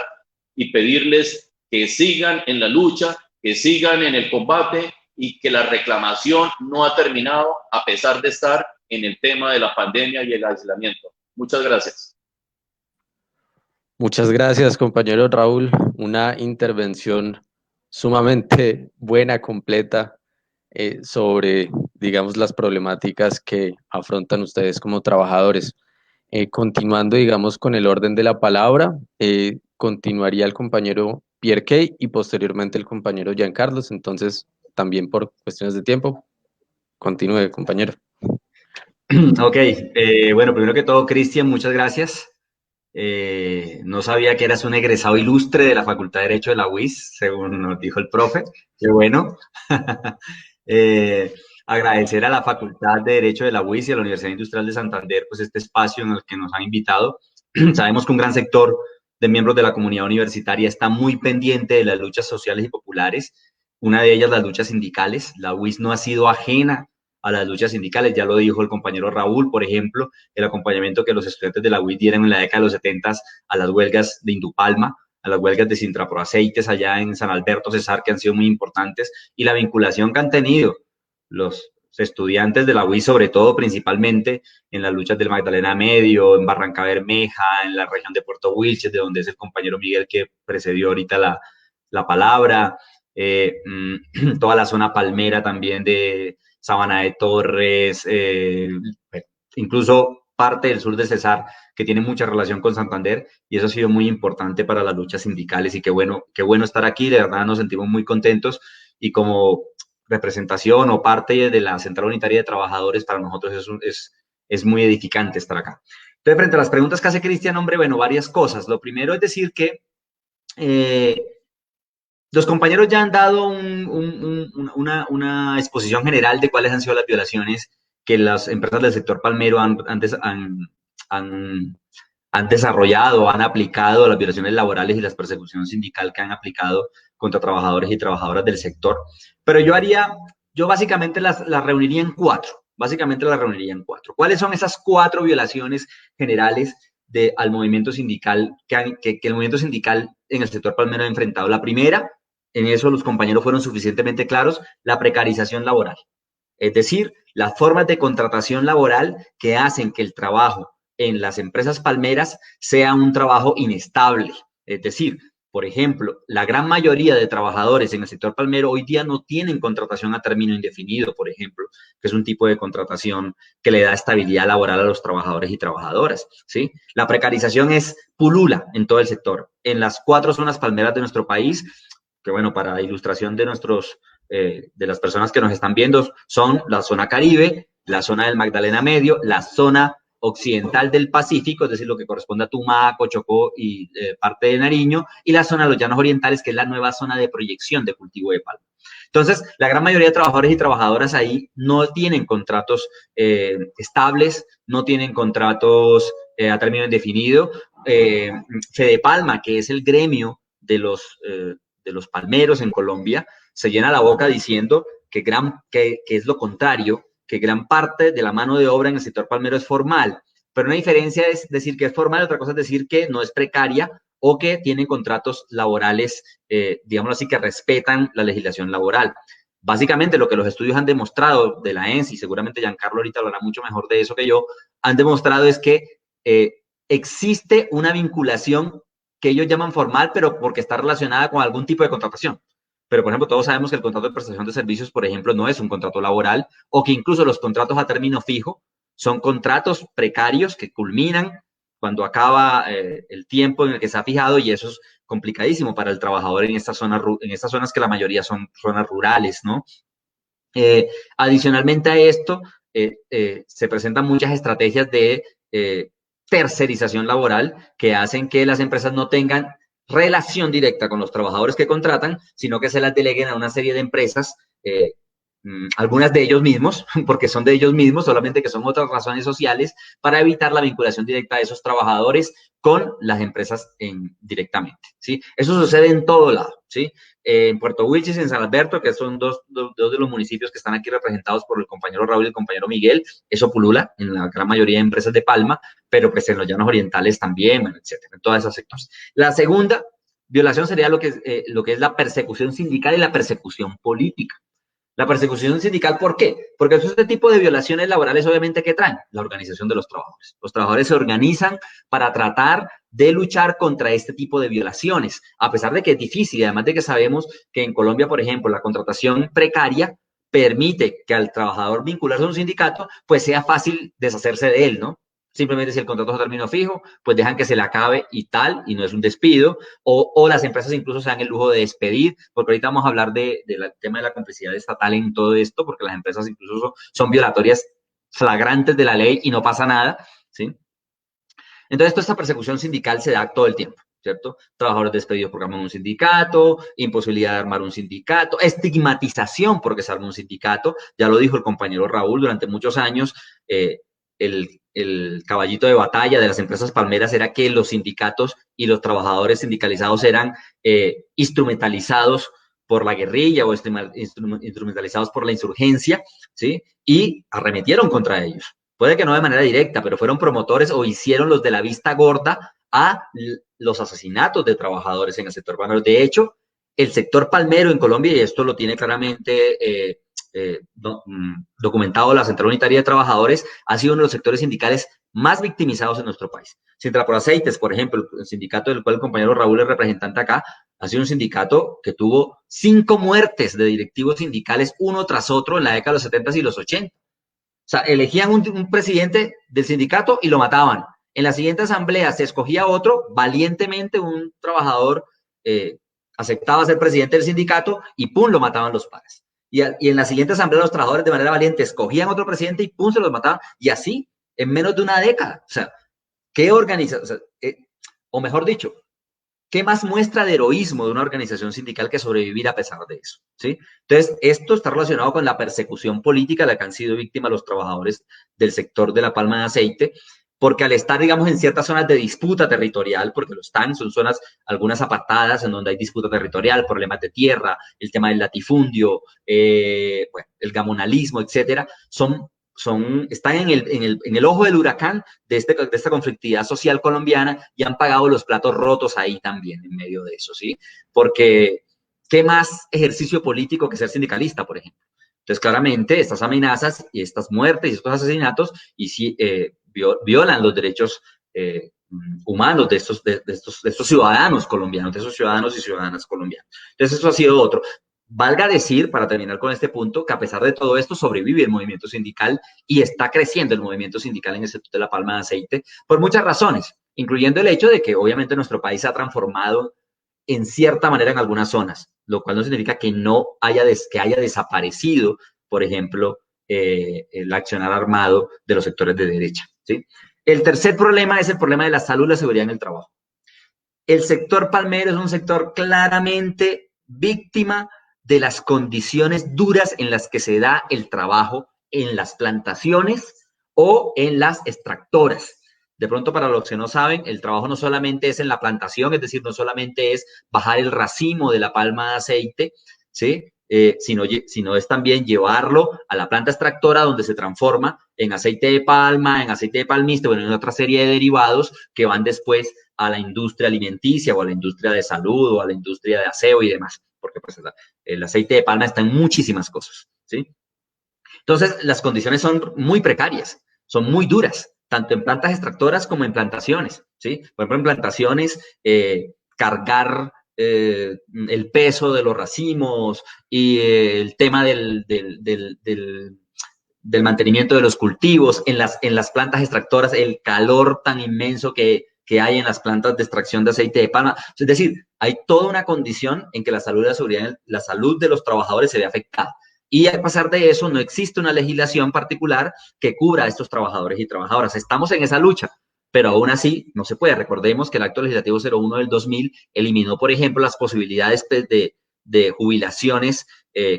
y pedirles que sigan en la lucha, que sigan en el combate y que la reclamación no ha terminado a pesar de estar en el tema de la pandemia y el aislamiento. Muchas gracias. Muchas gracias, compañero Raúl. Una intervención sumamente buena, completa, sobre, digamos, las problemáticas que afrontan ustedes como trabajadores. Continuando, digamos, con el orden de la palabra, continuaría el compañero Pierre Key y posteriormente el compañero Giancarlos. Entonces, también por cuestiones de tiempo, continúe, compañero. Ok, bueno, primero que todo, Cristian, muchas gracias. No sabía que eras un egresado ilustre de la Facultad de Derecho de la UIS, según nos dijo el profe. Qué bueno. Agradecer a la Facultad de Derecho de la UIS y a la Universidad Industrial de Santander, pues este espacio en el que nos han invitado. Sabemos que un gran sector de miembros de la comunidad universitaria está muy pendiente de las luchas sociales y populares, una de ellas las luchas sindicales. La UIS no ha sido ajena a las luchas sindicales, ya lo dijo el compañero Raúl, por ejemplo, el acompañamiento que los estudiantes de la UIS dieron en la década de los 70 a las huelgas de Indupalma, a las huelgas de Sintraproaceites allá en San Alberto Cesar, que han sido muy importantes, y la vinculación que han tenido los estudiantes de la UIS, sobre todo, principalmente, en las luchas del Magdalena Medio, en Barranca Bermeja, en la región de Puerto Wilches, de donde es el compañero Miguel que precedió ahorita la palabra, toda la zona palmera también de Sabana de Torres, incluso parte del sur de Cesar, que tiene mucha relación con Santander, y eso ha sido muy importante para las luchas sindicales, y qué bueno estar aquí, de verdad nos sentimos muy contentos, y como representación o parte de la Central Unitaria de Trabajadores, para nosotros es muy edificante estar acá. Entonces, frente a las preguntas que hace Cristian, hombre, bueno, varias cosas. Lo primero es decir que los compañeros ya han dado una exposición general de cuáles han sido las violaciones que las empresas del sector palmero han desarrollado, han aplicado, las violaciones laborales y la persecución sindical que han aplicado contra trabajadores y trabajadoras del sector. Pero yo básicamente las reuniría en cuatro. ¿Cuáles son esas cuatro violaciones generales al movimiento sindical que el movimiento sindical en el sector palmero ha enfrentado? La primera, en eso los compañeros fueron suficientemente claros, la precarización laboral. Es decir, las formas de contratación laboral que hacen que el trabajo en las empresas palmeras sea un trabajo inestable. Es decir, por ejemplo, la gran mayoría de trabajadores en el sector palmero hoy día no tienen contratación a término indefinido, por ejemplo, que es un tipo de contratación que le da estabilidad laboral a los trabajadores y trabajadoras, ¿sí? La precarización pulula en todo el sector. En las 4 zonas palmeras de nuestro país, que bueno, para ilustración de de las personas que nos están viendo, son la zona Caribe, la zona del Magdalena Medio, la zona occidental del Pacífico, es decir, lo que corresponde a Tumaco, Chocó y parte de Nariño, y la zona de los llanos orientales, que es la nueva zona de proyección de cultivo de palma. Entonces, la gran mayoría de trabajadores y trabajadoras ahí no tienen contratos estables, no tienen contratos a término indefinido. Fedepalma, que es el gremio de los palmeros en Colombia, se llena la boca diciendo que es lo contrario, que gran parte de la mano de obra en el sector palmero es formal, pero una diferencia es decir que es formal, otra cosa es decir que no es precaria o que tienen contratos laborales, digámoslo así, que respetan la legislación laboral. Básicamente lo que los estudios han demostrado de la ENSI, seguramente Giancarlo ahorita hablará mucho mejor de eso que yo, han demostrado es que existe una vinculación que ellos llaman formal, pero porque está relacionada con algún tipo de contratación. Pero, por ejemplo, todos sabemos que el contrato de prestación de servicios, por ejemplo, no es un contrato laboral, o que incluso los contratos a término fijo Son contratos precarios que culminan cuando acaba el tiempo en el que se ha fijado, y eso es complicadísimo para el trabajador en estas zonas que la mayoría son zonas rurales, ¿no? Adicionalmente a esto, se presentan muchas estrategias de tercerización laboral que hacen que las empresas no tengan relación directa con los trabajadores que contratan, sino que se las deleguen a una serie de empresas, algunas de ellos mismos, porque son de ellos mismos, solamente que son otras razones sociales, para evitar la vinculación directa de esos trabajadores con las empresas directamente, ¿sí? Eso sucede en todo lado, ¿sí? En Puerto Wilches, en San Alberto, que son dos de los municipios que están aquí representados por el compañero Raúl y el compañero Miguel, eso pulula en la gran mayoría de empresas de Palma, pero pues en los llanos orientales también, bueno, etcétera, en todos esos sectores. La segunda violación sería lo que es la persecución sindical y la persecución política. La persecución sindical, ¿por qué? Porque este tipo de violaciones laborales, obviamente, ¿qué traen? La organización de los trabajadores. Los trabajadores se organizan para tratar de luchar contra este tipo de violaciones, a pesar de que es difícil, y además de que sabemos que en Colombia, por ejemplo, la contratación precaria permite que al trabajador vincularse a un sindicato, pues sea fácil deshacerse de él, ¿no? Simplemente si el contrato es a término fijo, pues dejan que se le acabe y tal, y no es un despido, o las empresas incluso se dan el lujo de despedir, porque ahorita vamos a hablar del tema de la complicidad estatal en todo esto, porque las empresas incluso son violatorias flagrantes de la ley y no pasa nada, ¿sí? Entonces, toda esta persecución sindical se da todo el tiempo, ¿cierto? Trabajadores despedidos porque arman un sindicato, imposibilidad de armar un sindicato, estigmatización porque se arma un sindicato, ya lo dijo el compañero Raúl, durante muchos años, el caballito de batalla de las empresas palmeras era que los sindicatos y los trabajadores sindicalizados eran instrumentalizados por la guerrilla o instrumentalizados por la insurgencia, ¿sí? Y arremetieron contra ellos. Puede que no de manera directa, pero fueron promotores o hicieron los de la vista gorda a los asesinatos de trabajadores en el sector palmero. De hecho, el sector palmero en Colombia, y esto lo tiene claramente documentado la Central Unitaria de Trabajadores, ha sido uno de los sectores sindicales más victimizados en nuestro país. Sintraproceites, por ejemplo, el sindicato del cual el compañero Raúl es representante acá, ha sido un sindicato que tuvo 5 muertes de directivos sindicales uno tras otro en la década de los 70 y los 80. O sea, elegían un presidente del sindicato y lo mataban. En la siguiente asamblea se escogía otro, valientemente un trabajador aceptaba ser presidente del sindicato y ¡pum!, lo mataban los pares. Y en la siguiente asamblea los trabajadores de manera valiente escogían otro presidente y ¡pum!, se los mataban. Y así, en menos de una década. O sea, ¿qué organización? O sea, o mejor dicho, ¿qué más muestra de heroísmo de una organización sindical que sobrevivir a pesar de eso? ¿Sí? Entonces, esto está relacionado con la persecución política de la que han sido víctimas los trabajadores del sector de la palma de aceite, porque al estar, digamos, en ciertas zonas de disputa territorial, porque lo están, son zonas, algunas apartadas, en donde hay disputa territorial, problemas de tierra, el tema del latifundio, bueno, el gamonalismo, etcétera, están en el ojo del huracán de esta conflictividad social colombiana y han pagado los platos rotos ahí también, en medio de eso, ¿sí? Porque, ¿qué más ejercicio político que ser sindicalista, por ejemplo? Entonces, claramente, estas amenazas y estas muertes y estos asesinatos violan los derechos humanos de estos ciudadanos colombianos, de esos ciudadanos y ciudadanas colombianos. Entonces, eso ha sido otro. Valga decir, para terminar con este punto, que a pesar de todo esto sobrevive el movimiento sindical y está creciendo el movimiento sindical en el sector de la palma de aceite por muchas razones, incluyendo el hecho de que obviamente nuestro país se ha transformado en cierta manera en algunas zonas, lo cual no significa que haya desaparecido, por ejemplo, el accionar armado de los sectores de derecha, ¿sí? El tercer problema es el problema de la salud y la seguridad en el trabajo. El sector palmero es un sector claramente víctima de las condiciones duras en las que se da el trabajo en las plantaciones o en las extractoras. De pronto, para los que no saben, el trabajo no solamente es en la plantación, es decir, no solamente es bajar el racimo de la palma de aceite, ¿sí? Sino es también llevarlo a la planta extractora donde se transforma en aceite de palma, en aceite de palmiste, bueno, en otra serie de derivados que van después a la industria alimenticia o a la industria de salud o a la industria de aseo y demás, porque pues el aceite de palma está en muchísimas cosas, ¿sí? Entonces, las condiciones son muy precarias, son muy duras, tanto en plantas extractoras como en plantaciones, ¿sí? Por ejemplo, en plantaciones, cargar el peso de los racimos y el tema del mantenimiento de los cultivos, en las plantas extractoras, el calor tan inmenso que hay en las plantas de extracción de aceite de palma. Es decir, hay toda una condición en que la salud y la seguridad, la salud de los trabajadores se ve afectada. Y a pesar de eso, no existe una legislación particular que cubra a estos trabajadores y trabajadoras. Estamos en esa lucha, pero aún así no se puede. Recordemos que el Acto Legislativo 01 del 2000 eliminó, por ejemplo, las posibilidades de jubilaciones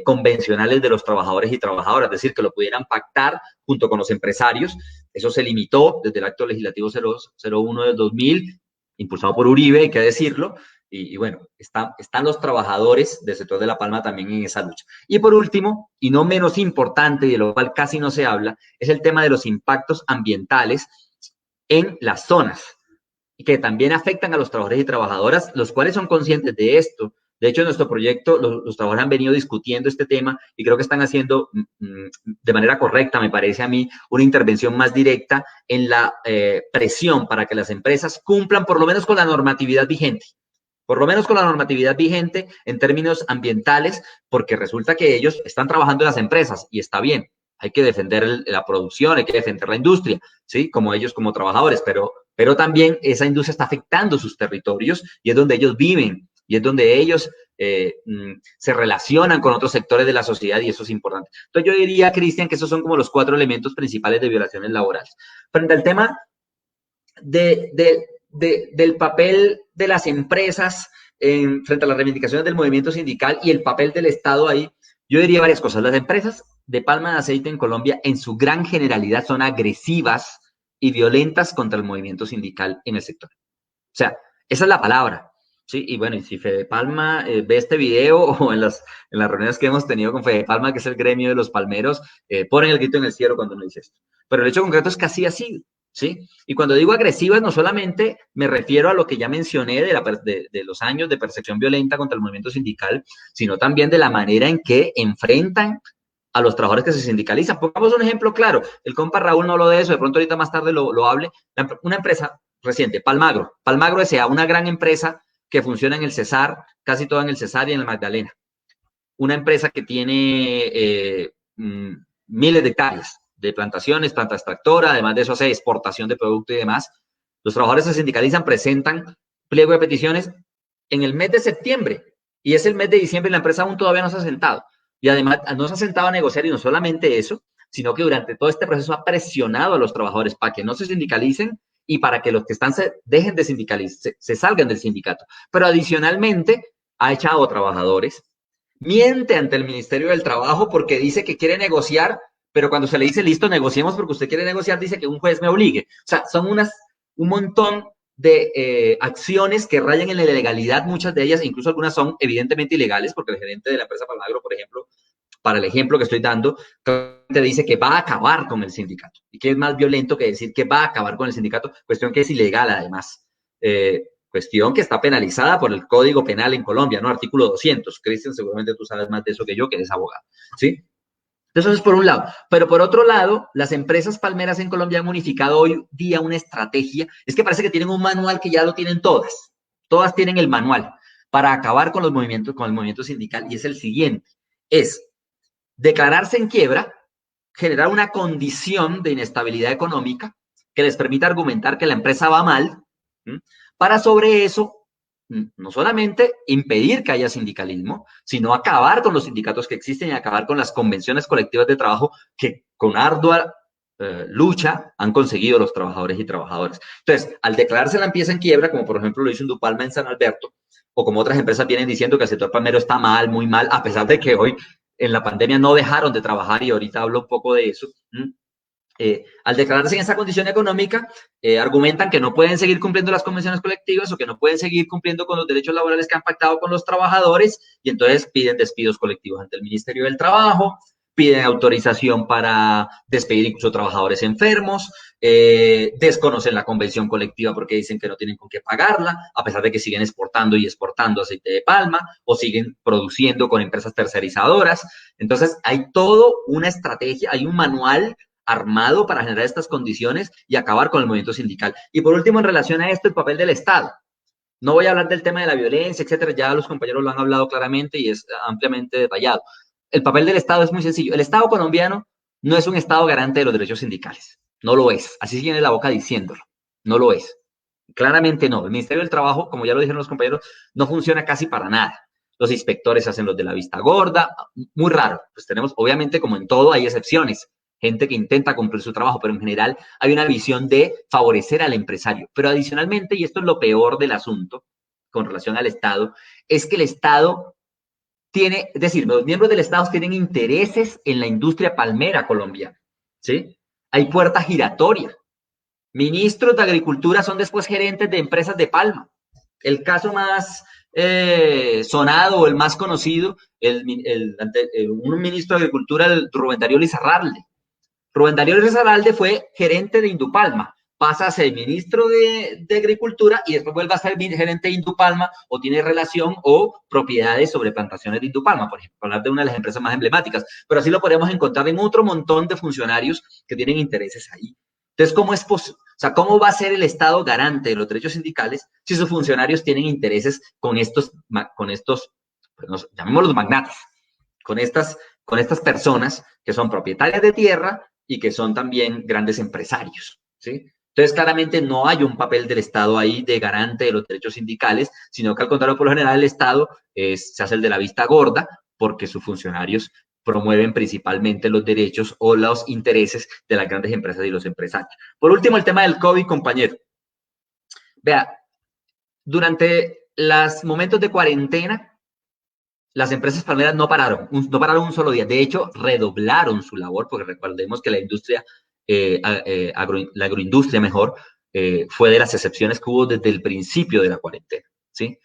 convencionales de los trabajadores y trabajadoras, es decir, que lo pudieran pactar junto con los empresarios. Eso se limitó desde el Acto Legislativo 01 del 2000, impulsado por Uribe, hay que decirlo, y bueno, están los trabajadores del sector de La Palma también en esa lucha. Y por último, y no menos importante, y de lo cual casi no se habla, es el tema de los impactos ambientales en las zonas, y que también afectan a los trabajadores y trabajadoras, los cuales son conscientes de esto. De hecho, en nuestro proyecto, los trabajadores han venido discutiendo este tema y creo que están haciendo de manera correcta, me parece a mí, una intervención más directa en la presión para que las empresas cumplan por lo menos con la normatividad vigente. Por lo menos con la normatividad vigente en términos ambientales, porque resulta que ellos están trabajando en las empresas y está bien. Hay que defender la producción, hay que defender la industria, ¿sí? Como ellos como trabajadores, pero también esa industria está afectando sus territorios y es donde ellos viven. Y es donde ellos se relacionan con otros sectores de la sociedad y eso es importante. Entonces yo diría, Cristian, que esos son como los 4 elementos principales de violaciones laborales. Frente al tema del papel de las empresas frente a las reivindicaciones del movimiento sindical y el papel del Estado ahí, yo diría varias cosas. Las empresas de palma de aceite en Colombia en su gran generalidad son agresivas y violentas contra el movimiento sindical en el sector. O sea, esa es la palabra. Sí, y bueno, y si Fede Palma ve este video o en las reuniones que hemos tenido con Fede Palma, que es el gremio de los palmeros, ponen el grito en el cielo cuando uno dice esto. Pero el hecho concreto es que así ha sido, ¿sí? Y cuando digo agresivas, no solamente me refiero a lo que ya mencioné de los años de percepción violenta contra el movimiento sindical, sino también de la manera en que enfrentan a los trabajadores que se sindicalizan. Pongamos un ejemplo claro. El compa Raúl no habló de eso, de pronto ahorita más tarde lo hable. Una empresa reciente, Palmagro S.A., una gran empresa que funciona en el Cesar, casi toda en el Cesar y en el Magdalena. Una empresa que tiene miles de hectáreas de plantaciones, planta extractora, además de eso hace exportación de producto y demás. Los trabajadores se sindicalizan, presentan pliego de peticiones en el mes de septiembre y es el mes de diciembre y la empresa aún todavía no se ha sentado. Y además no se ha sentado a negociar y no solamente eso, sino que durante todo este proceso ha presionado a los trabajadores para que no se sindicalicen y para que los que están dejen de sindicalizar, se salgan del sindicato. Pero adicionalmente ha echado trabajadores, miente ante el Ministerio del Trabajo porque dice que quiere negociar, pero cuando se le dice, listo, negociemos porque usted quiere negociar, dice que un juez me obligue. O sea, son un montón de acciones que rayan en la ilegalidad, muchas de ellas, incluso algunas son evidentemente ilegales, porque el gerente de la empresa Palmagro, por ejemplo, para el ejemplo que estoy dando, te dice que va a acabar con el sindicato. ¿Y qué es más violento que decir que va a acabar con el sindicato? Cuestión que es ilegal, además. Cuestión que está penalizada por el Código Penal en Colombia, ¿no? Artículo 200. Cristian, seguramente tú sabes más de eso que yo, que eres abogado, ¿sí? Entonces, eso es por un lado. Pero por otro lado, las empresas palmeras en Colombia han unificado hoy día una estrategia. Es que parece que tienen un manual que ya lo tienen todas. Todas tienen el manual para acabar con los movimientos, con el movimiento sindical. Y es el siguiente. Es declararse en quiebra, generar una condición de inestabilidad económica que les permita argumentar que la empresa va mal, para sobre eso no solamente impedir que haya sindicalismo, sino acabar con los sindicatos que existen y acabar con las convenciones colectivas de trabajo que con ardua lucha han conseguido los trabajadores y trabajadoras. Entonces, al declararse la empresa en quiebra, como por ejemplo lo hizo Indupalma en San Alberto, o como otras empresas vienen diciendo que el sector palmero está mal, muy mal, a pesar de que hoy en la pandemia no dejaron de trabajar y ahorita hablo un poco de eso. Al declararse en esa condición económica, argumentan que no pueden seguir cumpliendo las convenciones colectivas o que no pueden seguir cumpliendo con los derechos laborales que han pactado con los trabajadores y entonces piden despidos colectivos ante el Ministerio del Trabajo, piden autorización para despedir incluso trabajadores enfermos, desconocen la convención colectiva porque dicen que no tienen con qué pagarla, a pesar de que siguen exportando y exportando aceite de palma o siguen produciendo con empresas tercerizadoras. Entonces, hay toda una estrategia, hay un manual armado para generar estas condiciones y acabar con el movimiento sindical. Y por último, en relación a esto, el papel del Estado. No voy a hablar del tema de la violencia, etcétera, ya los compañeros lo han hablado claramente y es ampliamente detallado. El papel del Estado es muy sencillo. El Estado colombiano no es un Estado garante de los derechos sindicales. No lo es. Así se llena la boca diciéndolo. No lo es. Claramente no. El Ministerio del Trabajo, como ya lo dijeron los compañeros, no funciona casi para nada. Los inspectores hacen los de la vista gorda, muy raro. Pues tenemos, obviamente, como en todo, hay excepciones. Gente que intenta cumplir su trabajo, pero en general hay una visión de favorecer al empresario. Pero adicionalmente, y esto es lo peor del asunto con relación al Estado, es que el Estado tiene, es decir, los miembros del Estado tienen intereses en la industria palmera colombiana, ¿sí? Hay puerta giratoria. Ministros de Agricultura son después gerentes de empresas de palma. El caso más sonado o el más conocido, un ministro de Agricultura, el Rubén Darío Lizarralde. Rubén Darío Lizarralde fue gerente de Indupalma, pasa a ser ministro de Agricultura y después vuelve a ser gerente de Indupalma o tiene relación o propiedades sobre plantaciones de Indupalma, por ejemplo, hablar de una de las empresas más emblemáticas. Pero así lo podemos encontrar en otro montón de funcionarios que tienen intereses ahí. Entonces, ¿cómo es posible? O sea, ¿cómo va a ser el Estado garante de los derechos sindicales si sus funcionarios tienen intereses con estos pues, llamémoslos magnates, con estas personas que son propietarias de tierra y que son también grandes empresarios, ¿sí? Entonces, claramente no hay un papel del Estado ahí de garante de los derechos sindicales, sino que al contrario, por lo general, el Estado se hace el de la vista gorda porque sus funcionarios promueven principalmente los derechos o los intereses de las grandes empresas y los empresarios. Por último, el tema del COVID, compañero. Vea, durante los momentos de cuarentena, las empresas palmeras no pararon un solo día. De hecho, redoblaron su labor, porque recordemos que la industria, la agroindustria mejor, fue de las excepciones que hubo desde el principio de la cuarentena, ¿sí?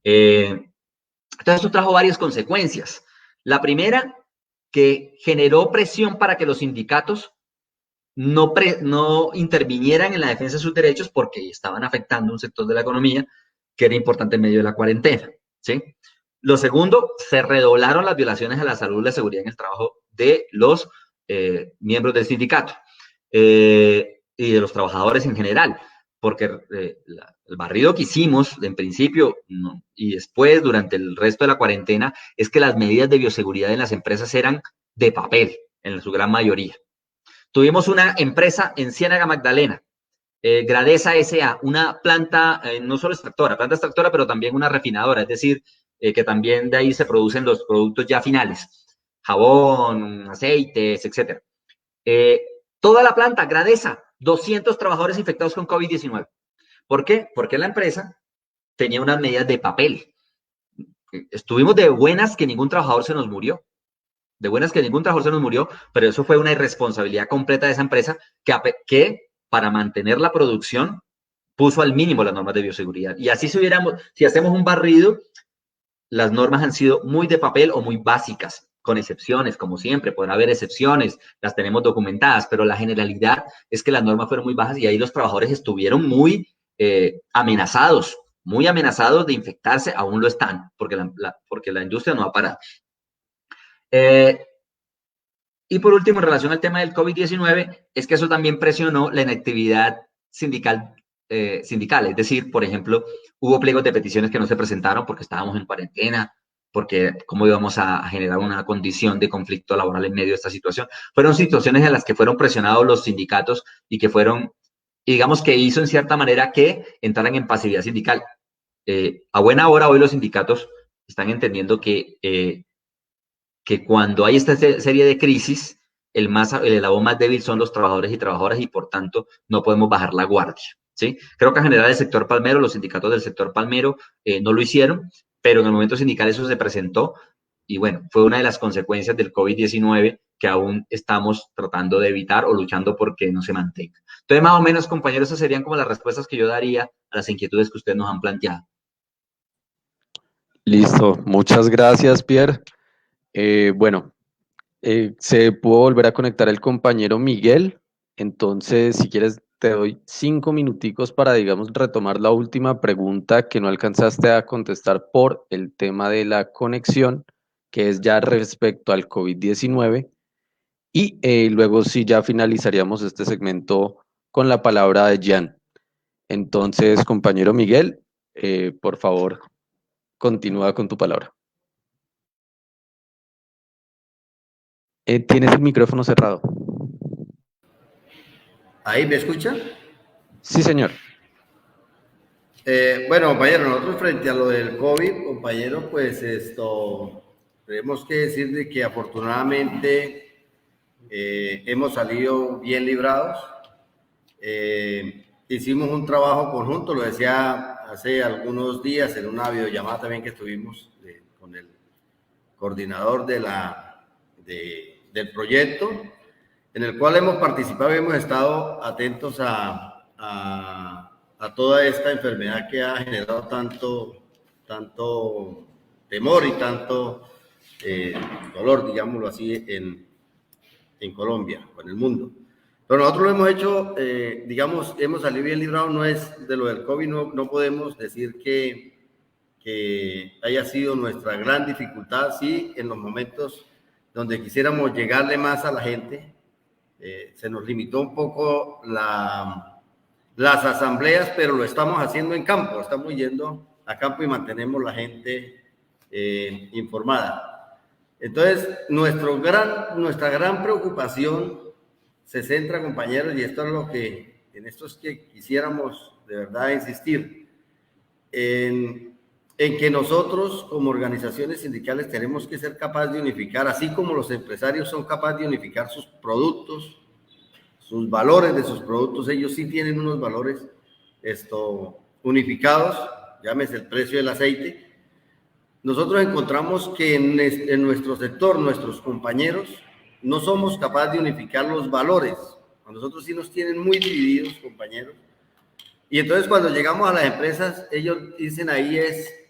Entonces, esto trajo varias consecuencias. La primera, que generó presión para que los sindicatos no intervinieran en la defensa de sus derechos porque estaban afectando un sector de la economía que era importante en medio de la cuarentena, ¿sí? Lo segundo, se redoblaron las violaciones a la salud y la seguridad en el trabajo de los miembros del sindicato y de los trabajadores en general, porque el barrido que hicimos en principio y después durante el resto de la cuarentena es que las medidas de bioseguridad en las empresas eran de papel, en su gran mayoría. Tuvimos una empresa en Ciénaga Magdalena, Gradesa S.A., una planta, no solo planta extractora, pero también una refinadora, es decir, que también de ahí se producen los productos ya finales, jabón, aceites, etc. Toda la planta, Gradesa, 200 trabajadores infectados con COVID-19. ¿Por qué? Porque la empresa tenía unas medidas de papel. Estuvimos de buenas que ningún trabajador se nos murió. De buenas que ningún trabajador se nos murió, pero eso fue una irresponsabilidad completa de esa empresa que para mantener la producción puso al mínimo las normas de bioseguridad. Y así si hacemos un barrido, las normas han sido muy de papel o muy básicas, con excepciones, como siempre, podrá haber excepciones, las tenemos documentadas, pero la generalidad es que las normas fueron muy bajas y ahí los trabajadores estuvieron muy amenazados de infectarse, aún lo están, porque la industria no ha parado. Y por último, en relación al tema del COVID-19, es que eso también presionó la inactividad sindical, es decir, por ejemplo, hubo pliegos de peticiones que no se presentaron porque estábamos en cuarentena, porque cómo íbamos a generar una condición de conflicto laboral en medio de esta situación. Fueron situaciones en las que fueron presionados los sindicatos y que fueron, digamos que hizo en cierta manera que entraran en pasividad sindical. A buena hora hoy los sindicatos están entendiendo que cuando hay esta serie de crisis, el eslabón más débil son los trabajadores y trabajadoras y por tanto no podemos bajar la guardia, ¿sí? Creo que en general el sector palmero, los sindicatos del sector palmero no lo hicieron, pero en el momento sindical eso se presentó y bueno, fue una de las consecuencias del COVID-19 que aún estamos tratando de evitar o luchando porque no se mantenga. Entonces, más o menos, compañeros, esas serían como las respuestas que yo daría a las inquietudes que ustedes nos han planteado. Listo, muchas gracias, Pierre. Bueno, se pudo volver a conectar el compañero Miguel, entonces si quieres te doy 5 minuticos para, digamos, retomar la última pregunta que no alcanzaste a contestar por el tema de la conexión, que es ya respecto al COVID-19, y luego sí ya finalizaríamos este segmento con la palabra de Jan. Entonces, compañero Miguel, por favor, continúa con tu palabra. Tienes el micrófono cerrado. ¿Ahí me escuchan? Sí, señor. Bueno, compañero, nosotros frente a lo del COVID, compañero, pues tenemos que decir de que afortunadamente hemos salido bien librados. Hicimos un trabajo conjunto, lo decía hace algunos días en una videollamada también que tuvimos con el coordinador del proyecto, en el cual hemos participado y hemos estado atentos a toda esta enfermedad que ha generado tanto temor y tanto dolor, digámoslo así, en Colombia o en el mundo. Pero nosotros lo hemos hecho, digamos, hemos salido bien librados, no es de lo del COVID, no podemos decir que haya sido nuestra gran dificultad, sí, en los momentos donde quisiéramos llegarle más a la gente, se nos limitó un poco las asambleas, pero lo estamos haciendo en campo, estamos yendo a campo y mantenemos la gente informada. Entonces, nuestra gran preocupación se centra, compañeros, y esto es en esto es que quisiéramos de verdad insistir, en que nosotros como organizaciones sindicales tenemos que ser capaces de unificar, así como los empresarios son capaces de unificar sus productos, sus valores de sus productos, ellos sí tienen unos valores unificados, llámese el precio del aceite. Nosotros encontramos que en nuestro sector, nuestros compañeros, no somos capaces de unificar los valores. A nosotros sí nos tienen muy divididos, compañeros. Y entonces cuando llegamos a las empresas, ellos dicen ahí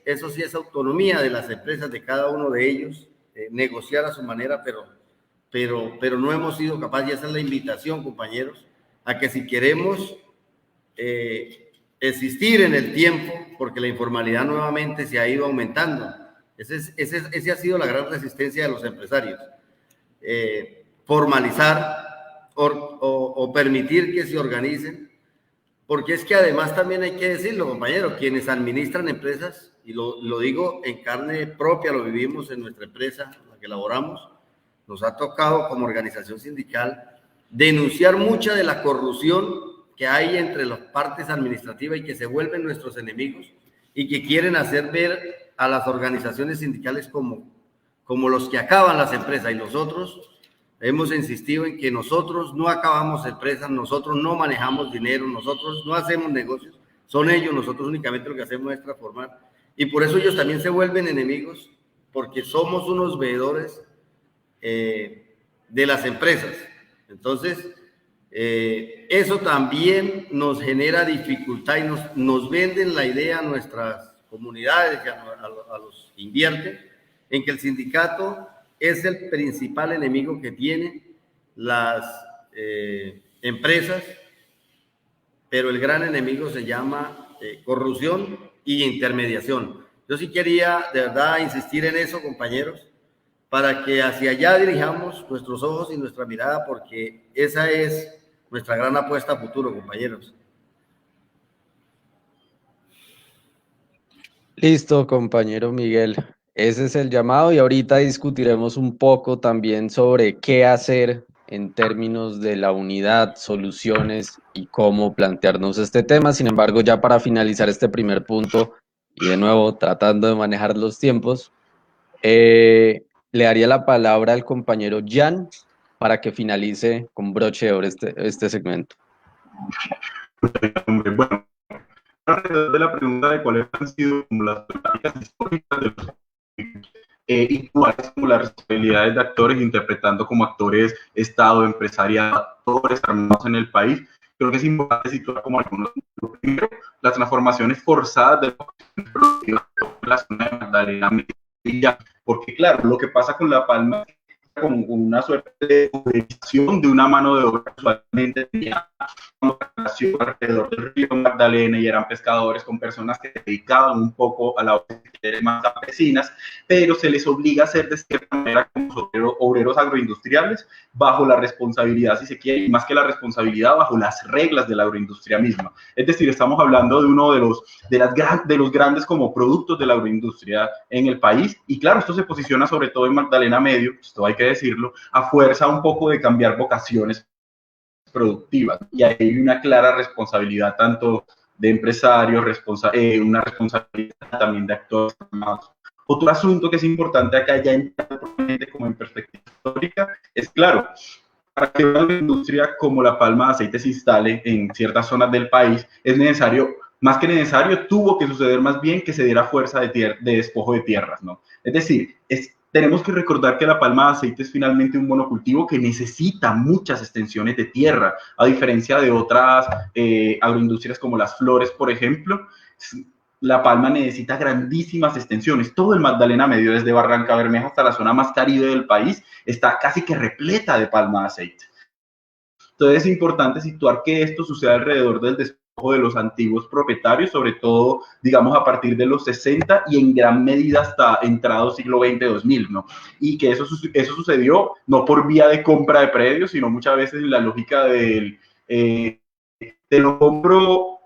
eso sí es autonomía de las empresas, de cada uno de ellos, negociar a su manera, pero no hemos sido capaces, y esa es la invitación, compañeros, a que si queremos existir en el tiempo, porque la informalidad nuevamente se ha ido aumentando, ese ha sido la gran resistencia de los empresarios, formalizar o permitir que se organicen, porque es que además también hay que decirlo, compañeros, quienes administran empresas, y lo digo en carne propia, lo vivimos en nuestra empresa, en la que laboramos, nos ha tocado como organización sindical denunciar mucha de la corrupción que hay entre las partes administrativas y que se vuelven nuestros enemigos y que quieren hacer ver a las organizaciones sindicales como los que acaban las empresas. Y nosotros hemos insistido en que nosotros no acabamos empresas, nosotros no manejamos dinero, nosotros no hacemos negocios, son ellos, nosotros únicamente lo que hacemos es transformar. Y por eso ellos también se vuelven enemigos, porque somos unos veedores de las empresas. Entonces, eso también nos genera dificultad y nos venden la idea a nuestras comunidades, a los que invierten, en que el sindicato es el principal enemigo que tienen las empresas, pero el gran enemigo se llama corrupción y intermediación. Yo sí quería de verdad insistir en eso, compañeros, para que hacia allá dirijamos nuestros ojos y nuestra mirada, porque esa es nuestra gran apuesta a futuro, compañeros. Listo, compañero Miguel. Ese es el llamado y ahorita discutiremos un poco también sobre qué hacer en términos de la unidad, soluciones y cómo plantearnos este tema. Sin embargo, ya para finalizar este primer punto y de nuevo tratando de manejar los tiempos, le daría la palabra al compañero Jan para que finalice con broche de oro este segmento. Bueno, alrededor de la pregunta de cuáles han sido como las prácticas históricas de los y cuáles son las responsabilidades de actores interpretando como actores Estado, empresariado, actores armados en el país, creo que es importante situar como algunos. Primero, las transformaciones forzadas de la zona de Magdalena Media, porque claro, lo que pasa con La Palma es como una suerte de uberización de una mano de obra que usualmente tenía alrededor del río Magdalena y eran pescadores con personas que se dedicaban un poco a las más campesinas, pero se les obliga a hacer de cierta manera como obreros agroindustriales bajo la responsabilidad, si se quiere, y más que la responsabilidad, bajo las reglas de la agroindustria misma. Es decir, estamos hablando de uno de los grandes como productos de la agroindustria en el país, y claro, esto se posiciona sobre todo en Magdalena Medio, esto hay que decirlo, a fuerza un poco de cambiar vocaciones productivas. Y hay una clara responsabilidad tanto de empresarios, una responsabilidad también de actores armados. Otro asunto que es importante acá, ya como en perspectiva histórica, es claro, para que una industria como la palma de aceite se instale en ciertas zonas del país, es necesario, más que necesario, tuvo que suceder más bien que se diera fuerza de despojo de tierras, ¿no? Es decir, tenemos que recordar que la palma de aceite es finalmente un monocultivo que necesita muchas extensiones de tierra, a diferencia de otras agroindustrias como las flores, por ejemplo. La palma necesita grandísimas extensiones. Todo el Magdalena Medio, desde Barranca Bermeja hasta la zona más caribe del país, está casi que repleta de palma de aceite. Entonces es importante situar que esto sucede alrededor del despojo de los antiguos propietarios, sobre todo, digamos, a partir de los 60 y en gran medida hasta entrado siglo XX, 2000, ¿no? Y que eso sucedió no por vía de compra de predios, sino muchas veces en la lógica del te lo compro,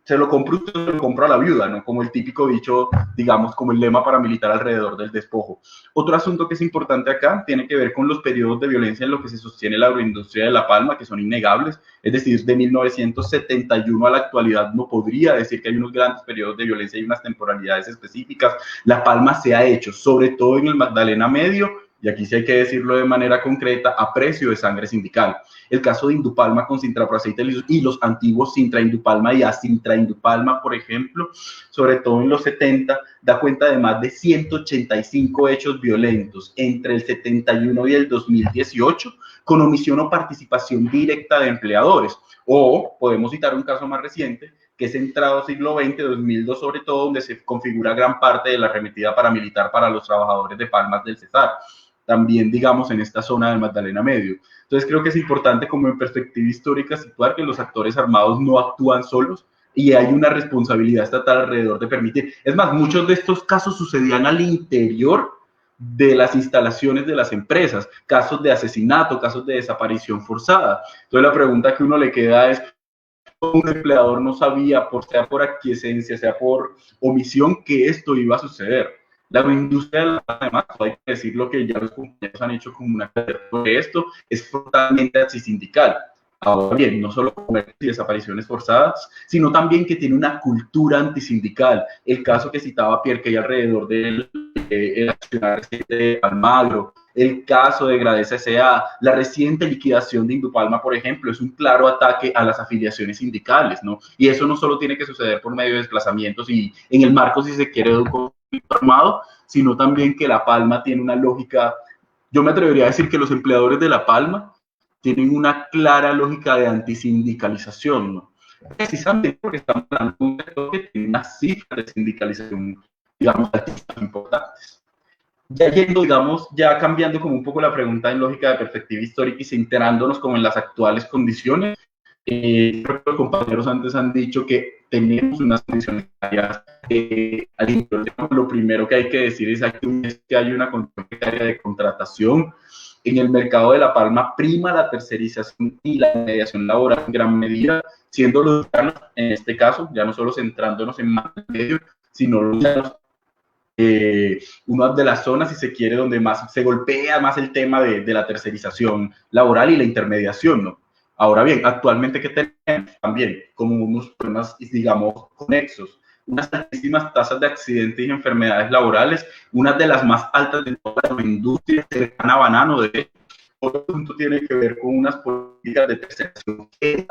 se lo compro usted, se lo compro a la viuda, ¿no? Como el típico dicho, digamos, como el lema paramilitar alrededor del despojo. Otro asunto que es importante acá tiene que ver con los periodos de violencia en los que se sostiene la agroindustria de La Palma, que son innegables. Es decir, de 1971 a la actualidad no podría decir que hay unos grandes periodos de violencia y unas temporalidades específicas. La Palma se ha hecho, sobre todo en el Magdalena Medio, y aquí sí hay que decirlo de manera concreta, a precio de sangre sindical. El caso de Indupalma con Sintraproaceite y los antiguos Sintra Indupalma y Asintra Indupalma, por ejemplo, sobre todo en los 70, da cuenta de más de 185 hechos violentos entre el 71 y el 2018, con omisión o participación directa de empleadores. O podemos citar un caso más reciente, que es entrado siglo XX, 2002 sobre todo, donde se configura gran parte de la arremetida paramilitar para los trabajadores de Palmas del Cesar, también, digamos, en esta zona del Magdalena Medio. Entonces creo que es importante, como en perspectiva histórica, situar que los actores armados no actúan solos y hay una responsabilidad estatal alrededor de permitir. Es más, muchos de estos casos sucedían al interior de las instalaciones de las empresas, casos de asesinato, casos de desaparición forzada. Entonces la pregunta que uno le queda es, un empleador no sabía, sea por aquiescencia, sea por omisión, que esto iba a suceder. La industria, además, hay que decir lo que ya los compañeros han hecho como una carrera sobre esto, es totalmente antisindical. Ahora bien, no solo comercio y desapariciones forzadas, sino también que tiene una cultura antisindical. El caso que citaba Pierre, que hay alrededor del accionar de Almagro, el caso de Gradesa S.A., la reciente liquidación de Indupalma, por ejemplo, es un claro ataque a las afiliaciones sindicales, ¿no? Y eso no solo tiene que suceder por medio de desplazamientos y en el marco, si se quiere, de un conflicto armado, sino también que La Palma tiene una lógica, yo me atrevería a decir que los empleadores de La Palma tienen una clara lógica de antisindicalización, ¿no? Precisamente porque estamos hablando de un sector que tiene unas cifras de sindicalización, digamos, importantes. Ya yendo, digamos, ya cambiando como un poco la pregunta en lógica de perspectiva histórica y centrándonos como en las actuales condiciones, creo que los compañeros antes han dicho que tenemos unas condiciones al interior. Lo primero que hay que decir es que hay una condición precaria de contratación. En el mercado de La Palma prima la tercerización y la mediación laboral en gran medida, siendo los llanos, en este caso, ya no solo centrándonos en más medio, sino los llanos, una de las zonas, si se quiere, donde más se golpea más el tema de la tercerización laboral y la intermediación, ¿no? Ahora bien, actualmente, ¿qué tenemos? También como unos problemas, digamos, conexos, unas altísimas tasas de accidentes y enfermedades laborales, una de las más altas de toda la industria cercana a Banano. De hecho, otro punto tiene que ver con unas políticas de tercerización que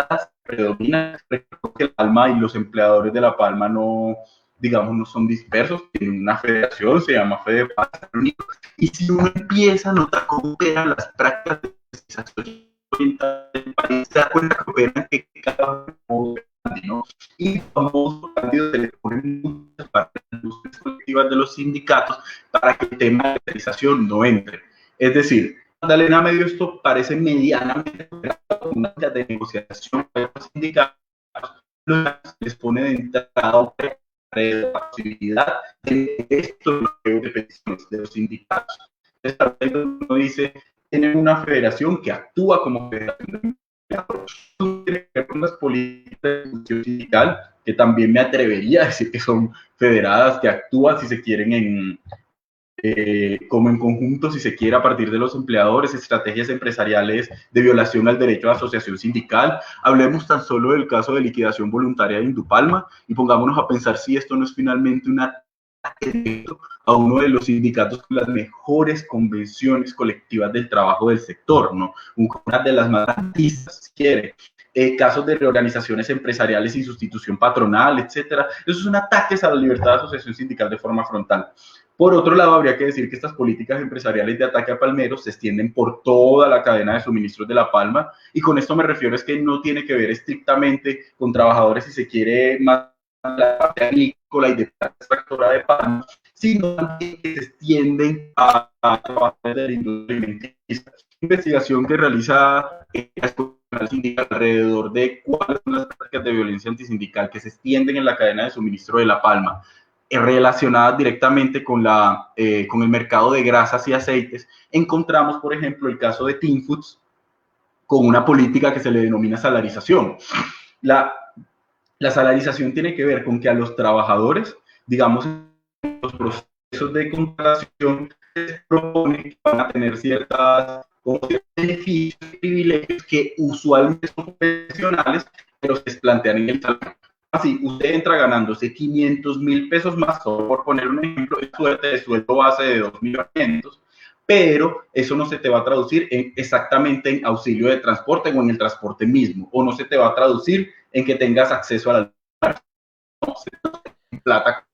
predominan. Recuerdo que La Palma y los empleadores de La Palma no, digamos, no son dispersos, tienen una federación, se llama FEDEPAS, y si uno empieza a notar cómo operan las prácticas de tercerización del país, se da cuenta que operan que cada uno, ¿no? Y famoso cambio se le ponen muchas partes de las colectivas de los sindicatos para que el tema de tercerización no entre. Es decir, Magdalena Medio, esto parece medianamente una de negociación con los sindicatos, les pone de entrada la posibilidad de esto de peticiones de los sindicatos. Entonces, uno dice, tienen una federación que actúa como federación, tiene que ver con las políticas de función sindical, que también me atrevería a decir que son federadas, que actúan, si se quieren, como en conjunto, si se quiere, a partir de los empleadores, estrategias empresariales de violación al derecho a asociación sindical. Hablemos tan solo del caso de liquidación voluntaria de Indupalma y pongámonos a pensar si esto no es finalmente un ataque a uno de los sindicatos con las mejores convenciones colectivas del trabajo del sector, ¿no? Una de las más garantistas, si quiere. Casos de reorganizaciones empresariales sin sustitución patronal, etcétera. Esos son ataques a la libertad de asociación sindical de forma frontal. Por otro lado, habría que decir que estas políticas empresariales de ataque a palmeros se extienden por toda la cadena de suministros de La Palma, y con esto me refiero es que no tiene que ver estrictamente con trabajadores, si se quiere, más la parte agrícola y de la extractora de palma, sino también que se extienden a trabajadores de la industria alimenticia. Investigación que realiza la Escuela Sindical alrededor de cuáles son las prácticas de violencia antisindical que se extienden en la cadena de suministro de La Palma, relacionadas directamente con el mercado de grasas y aceites. Encontramos, por ejemplo, el caso de Team Foods con una política que se le denomina salarización. La salarización tiene que ver con que a los trabajadores, digamos, en los procesos de contratación, se propone que van a tener ciertos beneficios y privilegios que usualmente son convencionales, pero se plantean en el salario. Así, usted entra ganándose 500,000 pesos más, solo por poner un ejemplo, de sueldo base de 2.500, pero eso no se te va a traducir exactamente en auxilio de transporte o en el transporte mismo, o no se te va a traducir en que tengas acceso a la plata.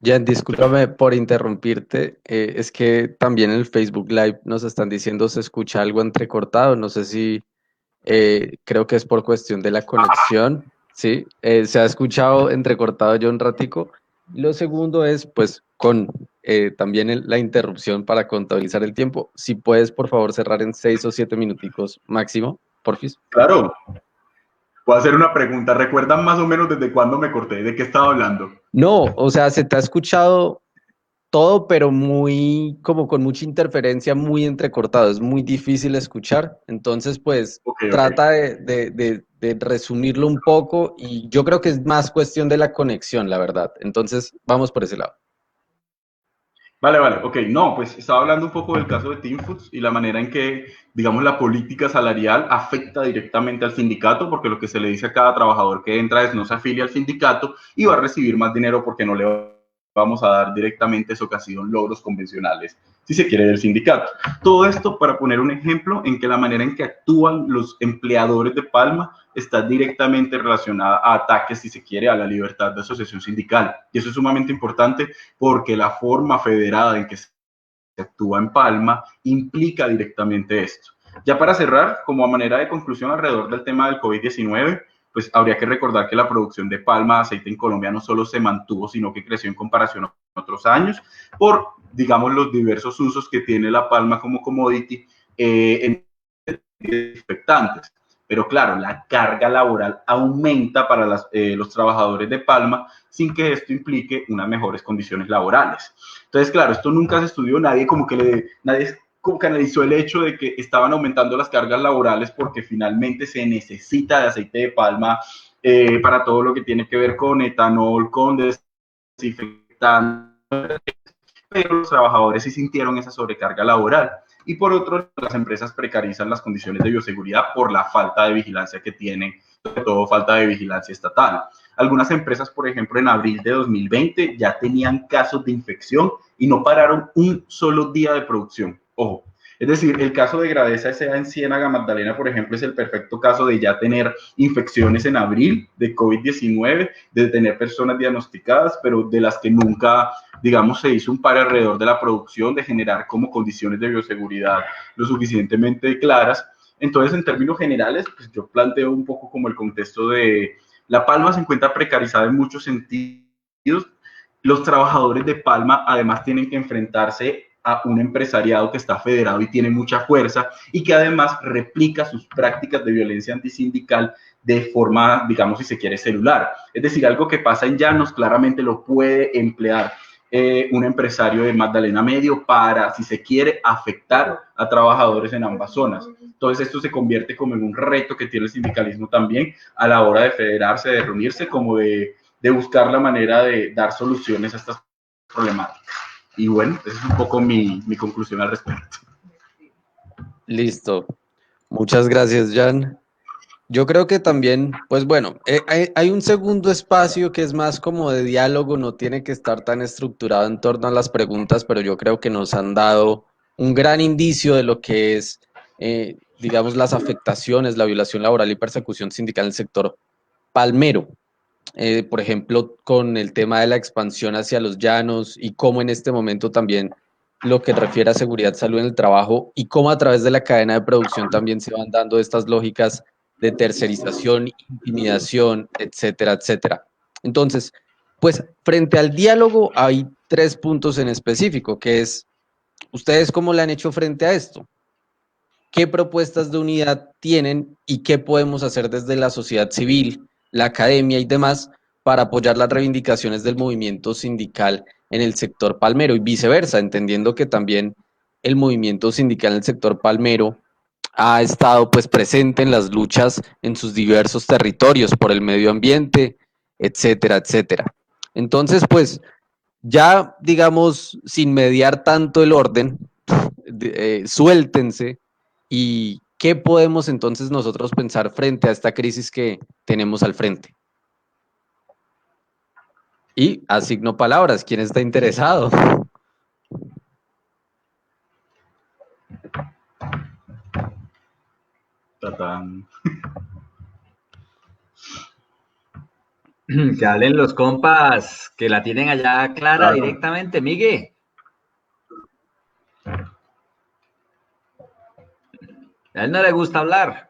Jan, discúlpame por interrumpirte, es que también en el Facebook Live nos están diciendo se escucha algo entrecortado, no sé si, creo que es por cuestión de la conexión, ¿sí? Se ha escuchado entrecortado ya un ratico. Lo segundo es, pues, con también la interrupción para contabilizar el tiempo, si puedes, por favor, cerrar en 6 o 7 minuticos máximo, porfis. Claro. Puedo hacer una pregunta. ¿Recuerdan más o menos desde cuándo me corté? ¿De qué estaba hablando? No, o sea, se te ha escuchado todo, pero muy, como con mucha interferencia, muy entrecortado. Es muy difícil escuchar. Entonces, pues, trata de resumirlo un poco, y yo creo que es más cuestión de la conexión, la verdad. Entonces, vamos por ese lado. Vale, ok. No, pues estaba hablando un poco del caso de Team Foods y la manera en que, digamos, la política salarial afecta directamente al sindicato, porque lo que se le dice a cada trabajador que entra es no se afilia al sindicato y va a recibir más dinero porque no le vamos a dar directamente esa ocasión logros convencionales, si se quiere, del sindicato. Todo esto para poner un ejemplo en que la manera en que actúan los empleadores de Palma está directamente relacionada a ataques, si se quiere, a la libertad de asociación sindical. Y eso es sumamente importante porque la forma federada en que se actúa en Palma implica directamente esto. Ya para cerrar, como a manera de conclusión alrededor del tema del COVID-19, pues habría que recordar que la producción de palma de aceite en Colombia no solo se mantuvo, sino que creció en comparación a otros años por, digamos, los diversos usos que tiene la palma como commodity en desinfectantes. Pero claro, la carga laboral aumenta para los trabajadores de palma sin que esto implique unas mejores condiciones laborales. Entonces, claro, esto nunca se estudió, nadie como que analizó el hecho de que estaban aumentando las cargas laborales porque finalmente se necesita de aceite de palma para todo lo que tiene que ver con etanol, con desinfectantes, pero los trabajadores sí sintieron esa sobrecarga laboral. Y por otro, las empresas precarizan las condiciones de bioseguridad por la falta de vigilancia que tienen, sobre todo falta de vigilancia estatal. Algunas empresas, por ejemplo, en abril de 2020 ya tenían casos de infección y no pararon un solo día de producción. Ojo, es decir, el caso de Gradesa S.A. en Ciénaga Magdalena, por ejemplo, es el perfecto caso de ya tener infecciones en abril de COVID-19, de tener personas diagnosticadas, pero de las que nunca, digamos, se hizo un paro alrededor de la producción, de generar como condiciones de bioseguridad lo suficientemente claras. Entonces, en términos generales, pues yo planteo un poco como el contexto de La Palma se encuentra precarizada en muchos sentidos. Los trabajadores de Palma además tienen que enfrentarse a un empresariado que está federado y tiene mucha fuerza y que además replica sus prácticas de violencia antisindical de forma, digamos, si se quiere, celular. Es decir, algo que pasa en Llanos claramente lo puede emplear un empresario de Magdalena Medio para, si se quiere, afectar a trabajadores en ambas zonas. Entonces esto se convierte como en un reto que tiene el sindicalismo también a la hora de federarse, de reunirse, como de de buscar la manera de dar soluciones a estas problemáticas. Y bueno, esa es un poco mi conclusión al respecto. Listo. Muchas gracias, Jan. Yo creo que también, pues bueno, hay un segundo espacio que es más como de diálogo, no tiene que estar tan estructurado en torno a las preguntas, pero yo creo que nos han dado un gran indicio de lo que es, digamos, las afectaciones, la violación laboral y persecución sindical en el sector palmero. Por ejemplo, con el tema de la expansión hacia los llanos y cómo en este momento también lo que refiere a seguridad, salud en el trabajo y cómo a través de la cadena de producción también se van dando estas lógicas de tercerización, intimidación, etcétera, etcétera. Entonces, pues frente al diálogo hay 3 puntos en específico, que es, ¿ustedes cómo le han hecho frente a esto? ¿Qué propuestas de unidad tienen y qué podemos hacer desde la sociedad civil, la academia y demás para apoyar las reivindicaciones del movimiento sindical en el sector palmero y viceversa, entendiendo que también el movimiento sindical en el sector palmero ha estado pues presente en las luchas en sus diversos territorios por el medio ambiente, etcétera, etcétera? Entonces, pues ya digamos, sin mediar tanto el orden, suéltense. ¿Y qué podemos entonces nosotros pensar frente a esta crisis que tenemos al frente? Y asigno palabras, ¿quién está interesado? Tatán. Que hablen los compas que la tienen allá clara Claro. directamente, Miguel. A él no le gusta hablar.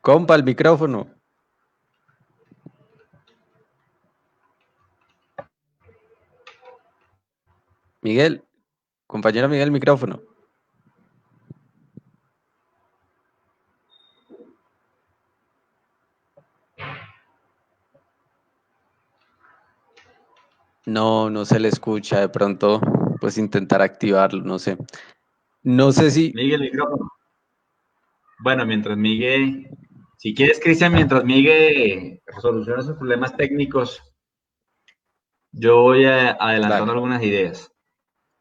Compa, el micrófono. Miguel, compañero Miguel, micrófono. No se le escucha, de pronto pues intentar activarlo, no sé. No sé si... Miguel, el micrófono. Bueno, mientras Miguel, si quieres, Cristian, mientras Miguel soluciona sus problemas técnicos, yo voy adelantando algunas ideas.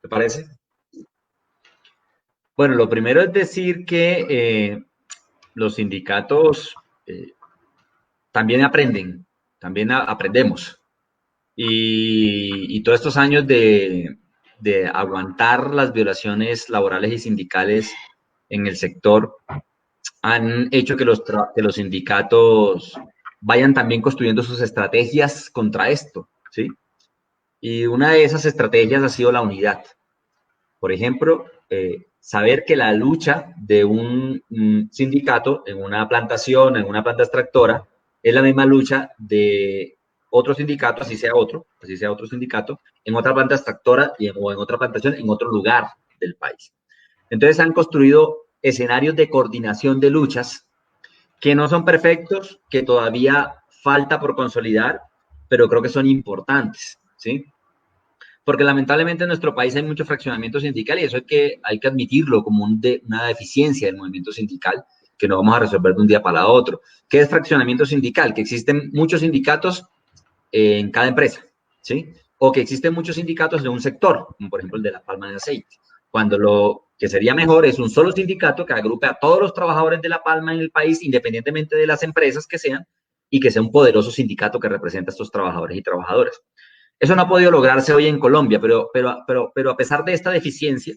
¿Te parece? Bueno, lo primero es decir que los sindicatos también aprenden, también aprendemos. Y todos estos años de aguantar las violaciones laborales y sindicales en el sector han hecho que los sindicatos vayan también construyendo sus estrategias contra esto, ¿sí? Y una de esas estrategias ha sido la unidad. Por ejemplo, saber que la lucha de un sindicato en una plantación, en una planta extractora, es la misma lucha de otro sindicato, así sea otro sindicato, en otra planta extractora o en otra plantación, en otro lugar del país. Entonces han construido escenarios de coordinación de luchas que no son perfectos, que todavía falta por consolidar, pero creo que son importantes, ¿sí? Porque lamentablemente en nuestro país hay mucho fraccionamiento sindical y eso hay que admitirlo como una deficiencia del movimiento sindical que no vamos a resolver de un día para otro. ¿Qué es fraccionamiento sindical? Que existen muchos sindicatos en cada empresa, ¿sí? O que existen muchos sindicatos de un sector, como por ejemplo el de la palma de aceite. Cuando lo que sería mejor es un solo sindicato que agrupe a todos los trabajadores de la palma en el país, independientemente de las empresas que sean, y que sea un poderoso sindicato que represente a estos trabajadores y trabajadoras. Eso no ha podido lograrse hoy en Colombia, pero a pesar de esta deficiencia,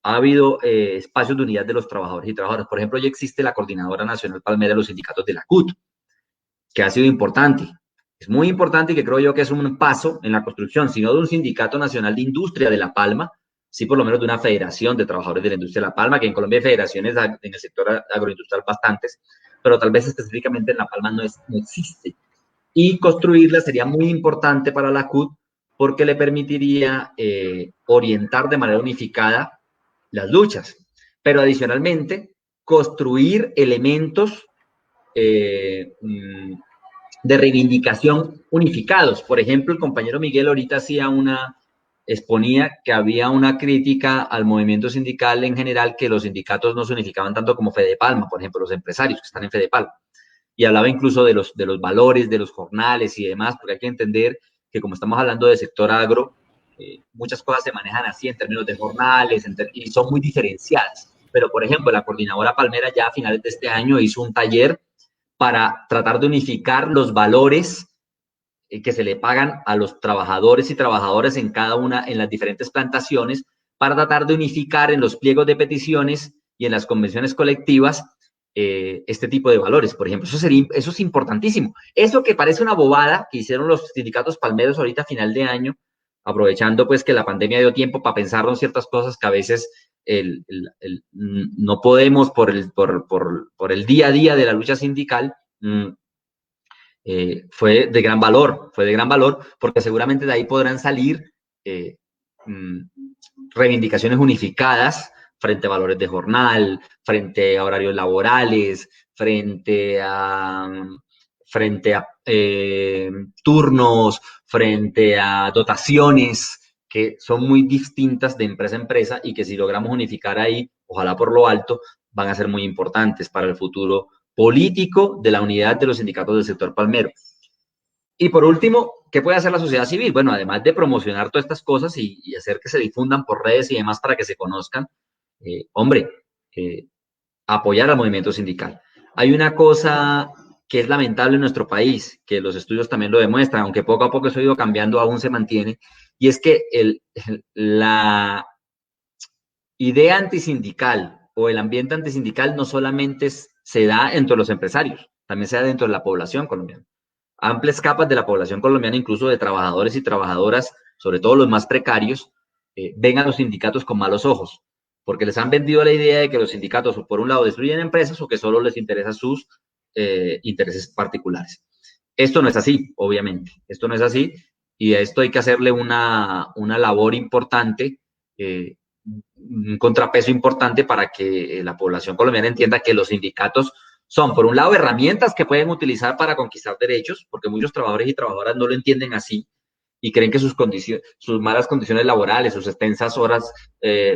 ha habido espacios de unidad de los trabajadores y trabajadoras. Por ejemplo, ya existe la Coordinadora Nacional Palmera de los Sindicatos de la CUT, que ha sido importante. Es muy importante y que creo yo que es un paso en la construcción, si no de un sindicato nacional de industria de La Palma, sí por lo menos de una federación de trabajadores de la industria de La Palma, que en Colombia hay federaciones en el sector agroindustrial bastantes, pero tal vez específicamente en La Palma no existe. Y construirla sería muy importante para la CUT porque le permitiría orientar de manera unificada las luchas, pero adicionalmente construir elementos de reivindicación unificados. Por ejemplo, el compañero Miguel ahorita hacía una exponía que había una crítica al movimiento sindical en general, que los sindicatos no se unificaban tanto como Fedepalma, por ejemplo, los empresarios que están en Fedepalma. Y hablaba incluso de los valores, de los jornales y demás, porque hay que entender que como estamos hablando del sector agro, muchas cosas se manejan así en términos de jornales y son muy diferenciadas. Pero, por ejemplo, la Coordinadora Palmera ya a finales de este año hizo un taller para tratar de unificar los valores que se le pagan a los trabajadores y trabajadoras en las diferentes plantaciones, para tratar de unificar en los pliegos de peticiones y en las convenciones colectivas este tipo de valores, por ejemplo. Eso es importantísimo. Eso que parece una bobada que hicieron los sindicatos palmeros ahorita a final de año, aprovechando pues que la pandemia dio tiempo para pensar en ciertas cosas que a veces no podemos por el día a día de la lucha sindical. Fue de gran valor, porque seguramente de ahí podrán salir reivindicaciones unificadas frente a valores de jornal, frente a horarios laborales, frente a turnos, frente a dotaciones, que son muy distintas de empresa a empresa y que si logramos unificar ahí, ojalá por lo alto, van a ser muy importantes para el futuro político de la unidad de los sindicatos del sector palmero. Y por último, ¿qué puede hacer la sociedad civil? Bueno, además de promocionar todas estas cosas y hacer que se difundan por redes y demás para que se conozcan, apoyar al movimiento sindical. Hay una cosa que es lamentable en nuestro país, que los estudios también lo demuestran, aunque poco a poco eso ha ido cambiando, aún se mantiene, y es que la idea antisindical o el ambiente antisindical no solamente se da entre los empresarios, también se da dentro de la población colombiana. Amplias capas de la población colombiana, incluso de trabajadores y trabajadoras, sobre todo los más precarios, ven a los sindicatos con malos ojos, porque les han vendido la idea de que los sindicatos, por un lado, destruyen empresas o que solo les interesan sus intereses particulares. Esto no es así, obviamente. Esto no es así, y a esto hay que hacerle una labor importante, un contrapeso importante para que la población colombiana entienda que los sindicatos son, por un lado, herramientas que pueden utilizar para conquistar derechos, porque muchos trabajadores y trabajadoras no lo entienden así y creen que sus malas condiciones laborales, sus extensas horas,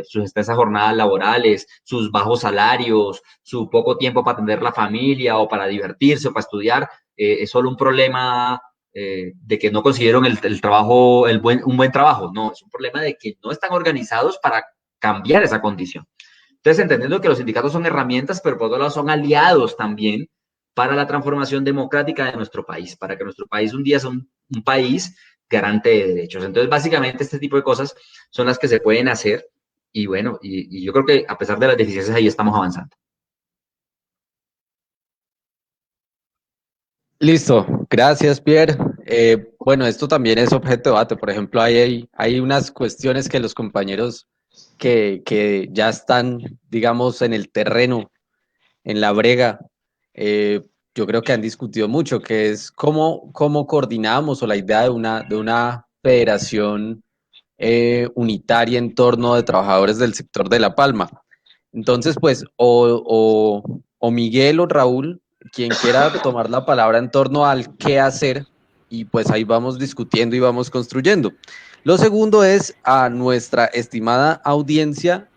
sus extensas jornadas laborales, sus bajos salarios, su poco tiempo para atender la familia o para divertirse o para estudiar, es solo un problema de que no consiguieron el trabajo, un buen trabajo. No, es un problema de que no están organizados para cambiar esa condición. Entonces, entendiendo que los sindicatos son herramientas, pero por otro lado son aliados también para la transformación democrática de nuestro país, para que nuestro país un día sea un país garante de derechos. Entonces, básicamente, este tipo de cosas son las que se pueden hacer y bueno, y yo creo que a pesar de las deficiencias ahí estamos avanzando. Listo, gracias, Pierre. Bueno, esto también es objeto de debate. Por ejemplo, hay unas cuestiones que los compañeros que ya están, digamos, en el terreno, en la brega, yo creo que han discutido mucho, que es cómo coordinamos, o la idea de una federación unitaria en torno de trabajadores del sector de La Palma. Entonces, pues, o Miguel o Raúl, quien quiera tomar la palabra en torno al qué hacer, y pues ahí vamos discutiendo y vamos construyendo. Lo segundo es a nuestra estimada audiencia,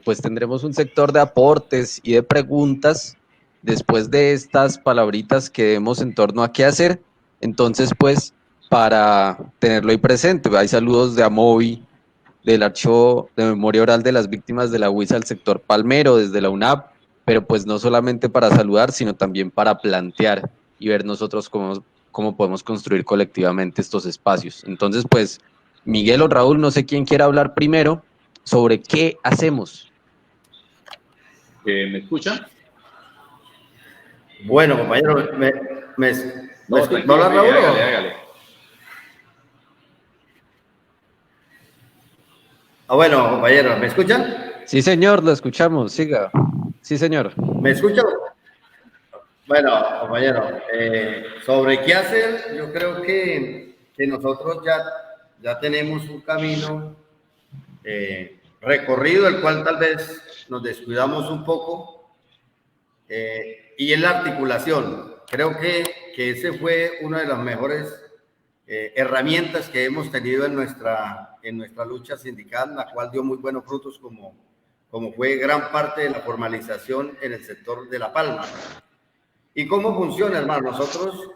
pues tendremos un sector de aportes y de preguntas después de estas palabritas que demos en torno a qué hacer. Entonces, pues, para tenerlo ahí presente, hay saludos de Amovi, del Archivo de Memoria Oral de las Víctimas de la UIS al sector palmero, desde la UNAP, pero pues no solamente para saludar, sino también para plantear y ver nosotros cómo podemos construir colectivamente estos espacios. Entonces, pues, Miguel o Raúl, no sé quién quiera hablar primero sobre qué hacemos. ¿Me escuchan? Bueno, compañero, No, tranquilo, ¿va a hablar Raúl? hágale. Bueno, compañero, ¿me escuchan? Sí, señor, lo escuchamos, siga. Sí, señor. ¿Me escuchan? Bueno, compañero, sobre qué hacer, yo creo que nosotros ya tenemos un camino recorrido, el cual tal vez nos descuidamos un poco, y es la articulación. Creo que ese fue uno de los mejores herramientas que hemos tenido en nuestra lucha sindical, la cual dio muy buenos frutos, como fue gran parte de la formalización en el sector de La Palma. ¿Y cómo funciona, hermano? Nosotros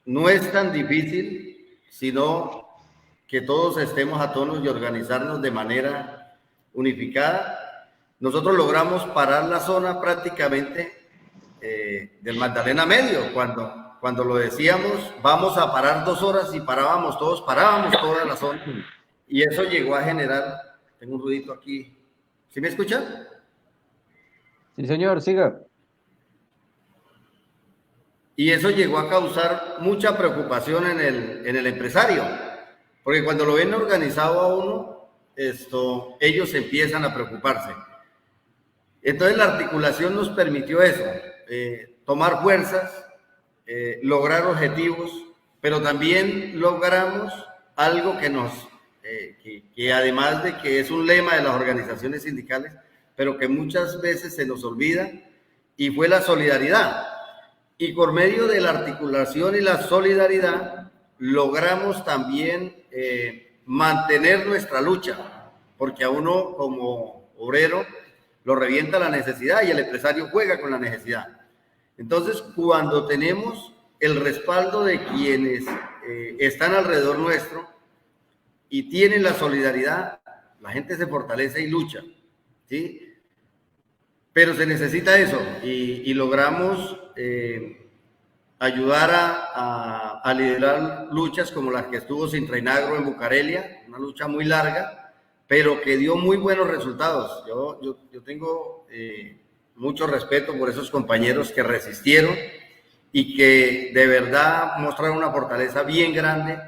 no es tan difícil, sino que todos estemos a tono y organizarnos de manera unificada. Nosotros logramos parar la zona prácticamente del Magdalena Medio, cuando lo decíamos, vamos a parar 2 horas y parábamos toda la zona, y eso llegó a generar, tengo un ruidito aquí, ¿sí me escuchan? Sí, señor, siga. Y eso llegó a causar mucha preocupación en el empresario, porque cuando lo ven organizado a uno, ellos empiezan a preocuparse. Entonces la articulación nos permitió eso, tomar fuerzas, lograr objetivos, pero también logramos algo que además de que es un lema de las organizaciones sindicales, pero que muchas veces se nos olvida, y fue la solidaridad. Y por medio de la articulación y la solidaridad logramos también mantener nuestra lucha, porque a uno como obrero lo revienta la necesidad y el empresario juega con la necesidad. Entonces, cuando tenemos el respaldo de quienes están alrededor nuestro y tienen la solidaridad, la gente se fortalece y lucha, ¿sí? Pero se necesita eso, y logramos ayudar a liderar luchas como las que estuvo Sintrainagro en Bucarelia, una lucha muy larga, pero que dio muy buenos resultados. Yo tengo mucho respeto por esos compañeros que resistieron y que de verdad mostraron una fortaleza bien grande.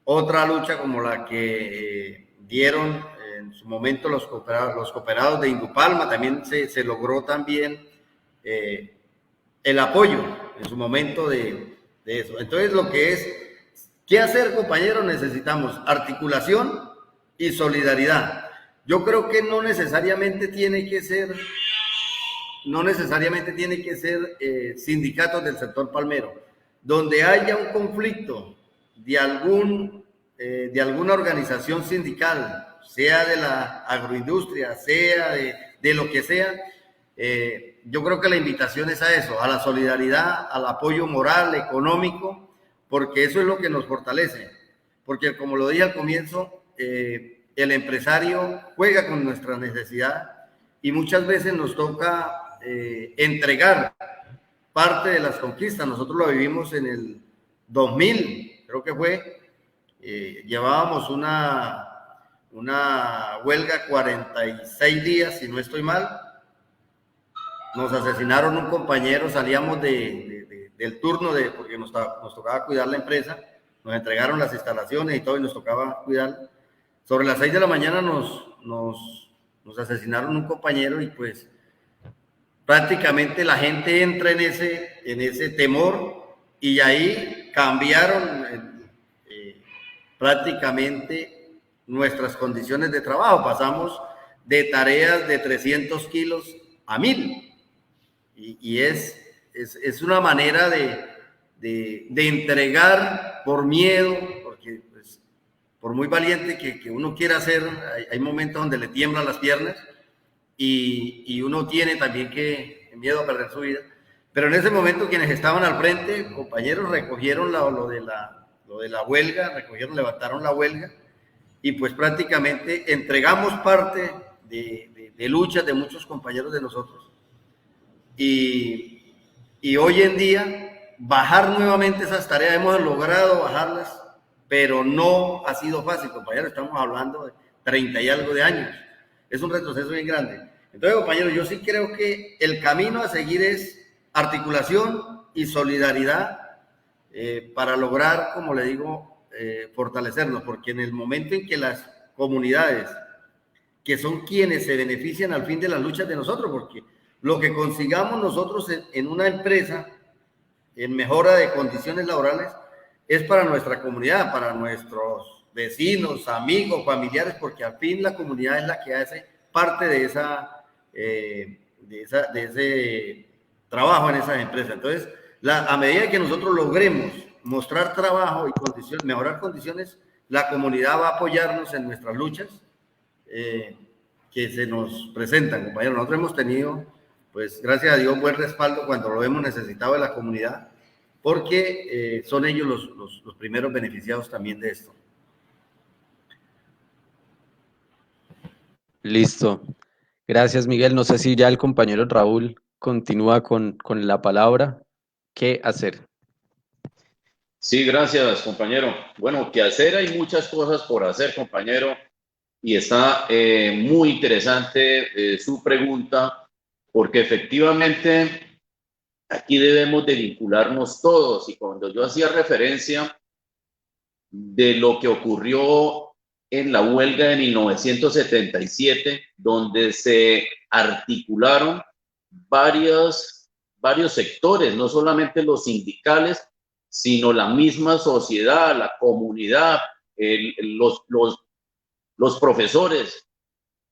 Otra lucha como la que dieron en su momento los cooperados de Indupalma, también se logró también el apoyo en su momento de eso. Entonces, lo que es, ¿qué hacer, compañeros? Necesitamos articulación y solidaridad. Yo creo que no necesariamente tiene que ser sindicatos del sector palmero. Donde haya un conflicto de alguna organización sindical, sea de la agroindustria, sea de lo que sea, yo creo que la invitación es a eso, a la solidaridad, al apoyo moral, económico, porque eso es lo que nos fortalece. Porque, como lo dije al comienzo, el empresario juega con nuestra necesidad y muchas veces nos toca entregar parte de las conquistas. Nosotros lo vivimos en el 2000, creo que fue, llevábamos una huelga 46 días, si no estoy mal. Nos asesinaron un compañero, salíamos del turno porque nos tocaba cuidar la empresa, nos entregaron las instalaciones y todo, y nos tocaba cuidar. Sobre las 6 de la mañana nos asesinaron un compañero, y pues prácticamente la gente entra en ese temor, y ahí cambiaron prácticamente nuestras condiciones de trabajo. Pasamos de tareas de 300 kilos a 1000. Y es una manera de entregar por miedo, porque pues, por muy valiente que uno quiera ser, hay momentos donde le tiemblan las piernas, y uno tiene también miedo a perder su vida. Pero en ese momento quienes estaban al frente, compañeros, recogieron lo de la huelga, levantaron la huelga, y pues prácticamente entregamos parte de luchas de muchos compañeros de nosotros. Y hoy en día bajar nuevamente esas tareas, hemos logrado bajarlas, pero no ha sido fácil, compañeros. Estamos hablando de 30 y algo de años. Es un retroceso bien grande. Entonces, compañeros, yo sí creo que el camino a seguir es articulación y solidaridad para lograr, como le digo, fortalecernos, porque en el momento en que las comunidades, que son quienes se benefician al fin de las luchas de nosotros, porque lo que consigamos nosotros en una empresa, en mejora de condiciones laborales, es para nuestra comunidad, para nuestros vecinos, amigos, familiares, porque al fin la comunidad es la que hace parte de ese trabajo en esas empresas. Entonces, A medida que nosotros logremos mostrar trabajo y mejorar condiciones, la comunidad va a apoyarnos en nuestras luchas que se nos presentan, compañeros. Nosotros hemos tenido, pues gracias a Dios, buen respaldo cuando lo hemos necesitado de la comunidad, porque son ellos los primeros beneficiados también de esto. Listo. Gracias, Miguel. No sé si ya el compañero Raúl continúa con la palabra. ¿Qué hacer? Sí, gracias, compañero. Bueno, ¿qué hacer? Hay muchas cosas por hacer, compañero. Y está muy interesante su pregunta, porque efectivamente aquí debemos de vincularnos todos. Y cuando yo hacía referencia de lo que ocurrió en la huelga de 1977, donde se articularon varios sectores, no solamente los sindicales, sino la misma sociedad, la comunidad, los profesores,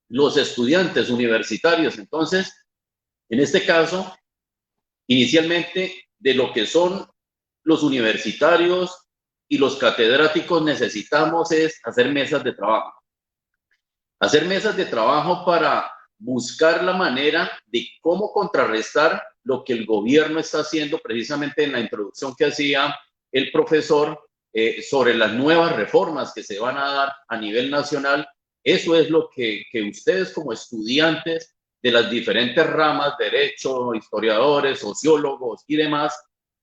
los estudiantes universitarios. Entonces, en este caso, inicialmente, de lo que son los universitarios y los catedráticos necesitamos es hacer mesas de trabajo. Hacer mesas de trabajo para buscar la manera de cómo contrarrestar lo que el gobierno está haciendo, precisamente en la introducción que hacía el profesor sobre las nuevas reformas que se van a dar a nivel nacional. Eso es lo que ustedes como estudiantes de las diferentes ramas, derecho, historiadores, sociólogos y demás,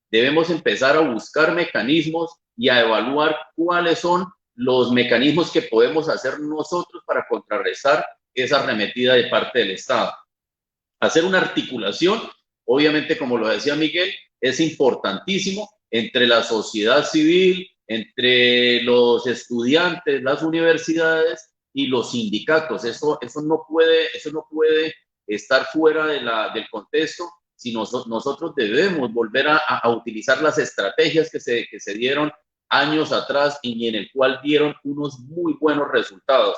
debemos empezar a buscar mecanismos y a evaluar cuáles son los mecanismos que podemos hacer nosotros para contrarrestar esa arremetida de parte del Estado. Hacer una articulación, obviamente, como lo decía Miguel, es importantísimo entre la sociedad civil, entre los estudiantes, las universidades y los sindicatos. Eso no puede estar fuera del contexto. Si nosotros debemos volver a utilizar las estrategias que se dieron años atrás y en el cual dieron unos muy buenos resultados.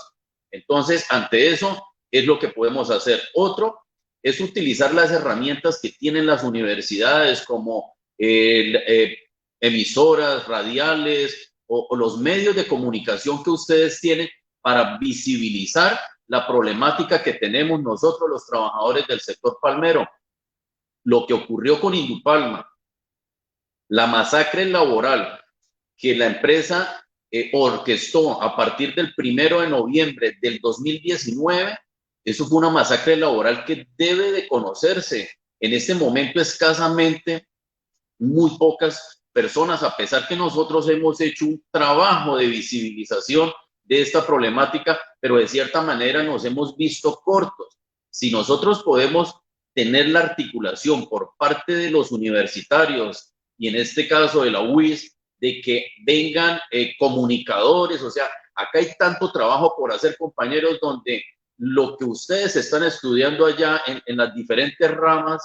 Entonces, ante eso es lo que podemos hacer. Otro es utilizar las herramientas que tienen las universidades como emisoras radiales o los medios de comunicación que ustedes tienen para visibilizar la problemática que tenemos nosotros los trabajadores del sector palmero. Lo que ocurrió con Indupalma, la masacre laboral que la empresa orquestó a partir del 1 de noviembre del 2019, eso fue una masacre laboral que debe de conocerse. En este momento escasamente muy pocas personas, a pesar que nosotros hemos hecho un trabajo de visibilización de esta problemática, pero de cierta manera nos hemos visto cortos. Si nosotros podemos tener la articulación por parte de los universitarios y en este caso de la UIS, de que vengan comunicadores, o sea, acá hay tanto trabajo por hacer, compañeros, donde lo que ustedes están estudiando allá en las diferentes ramas,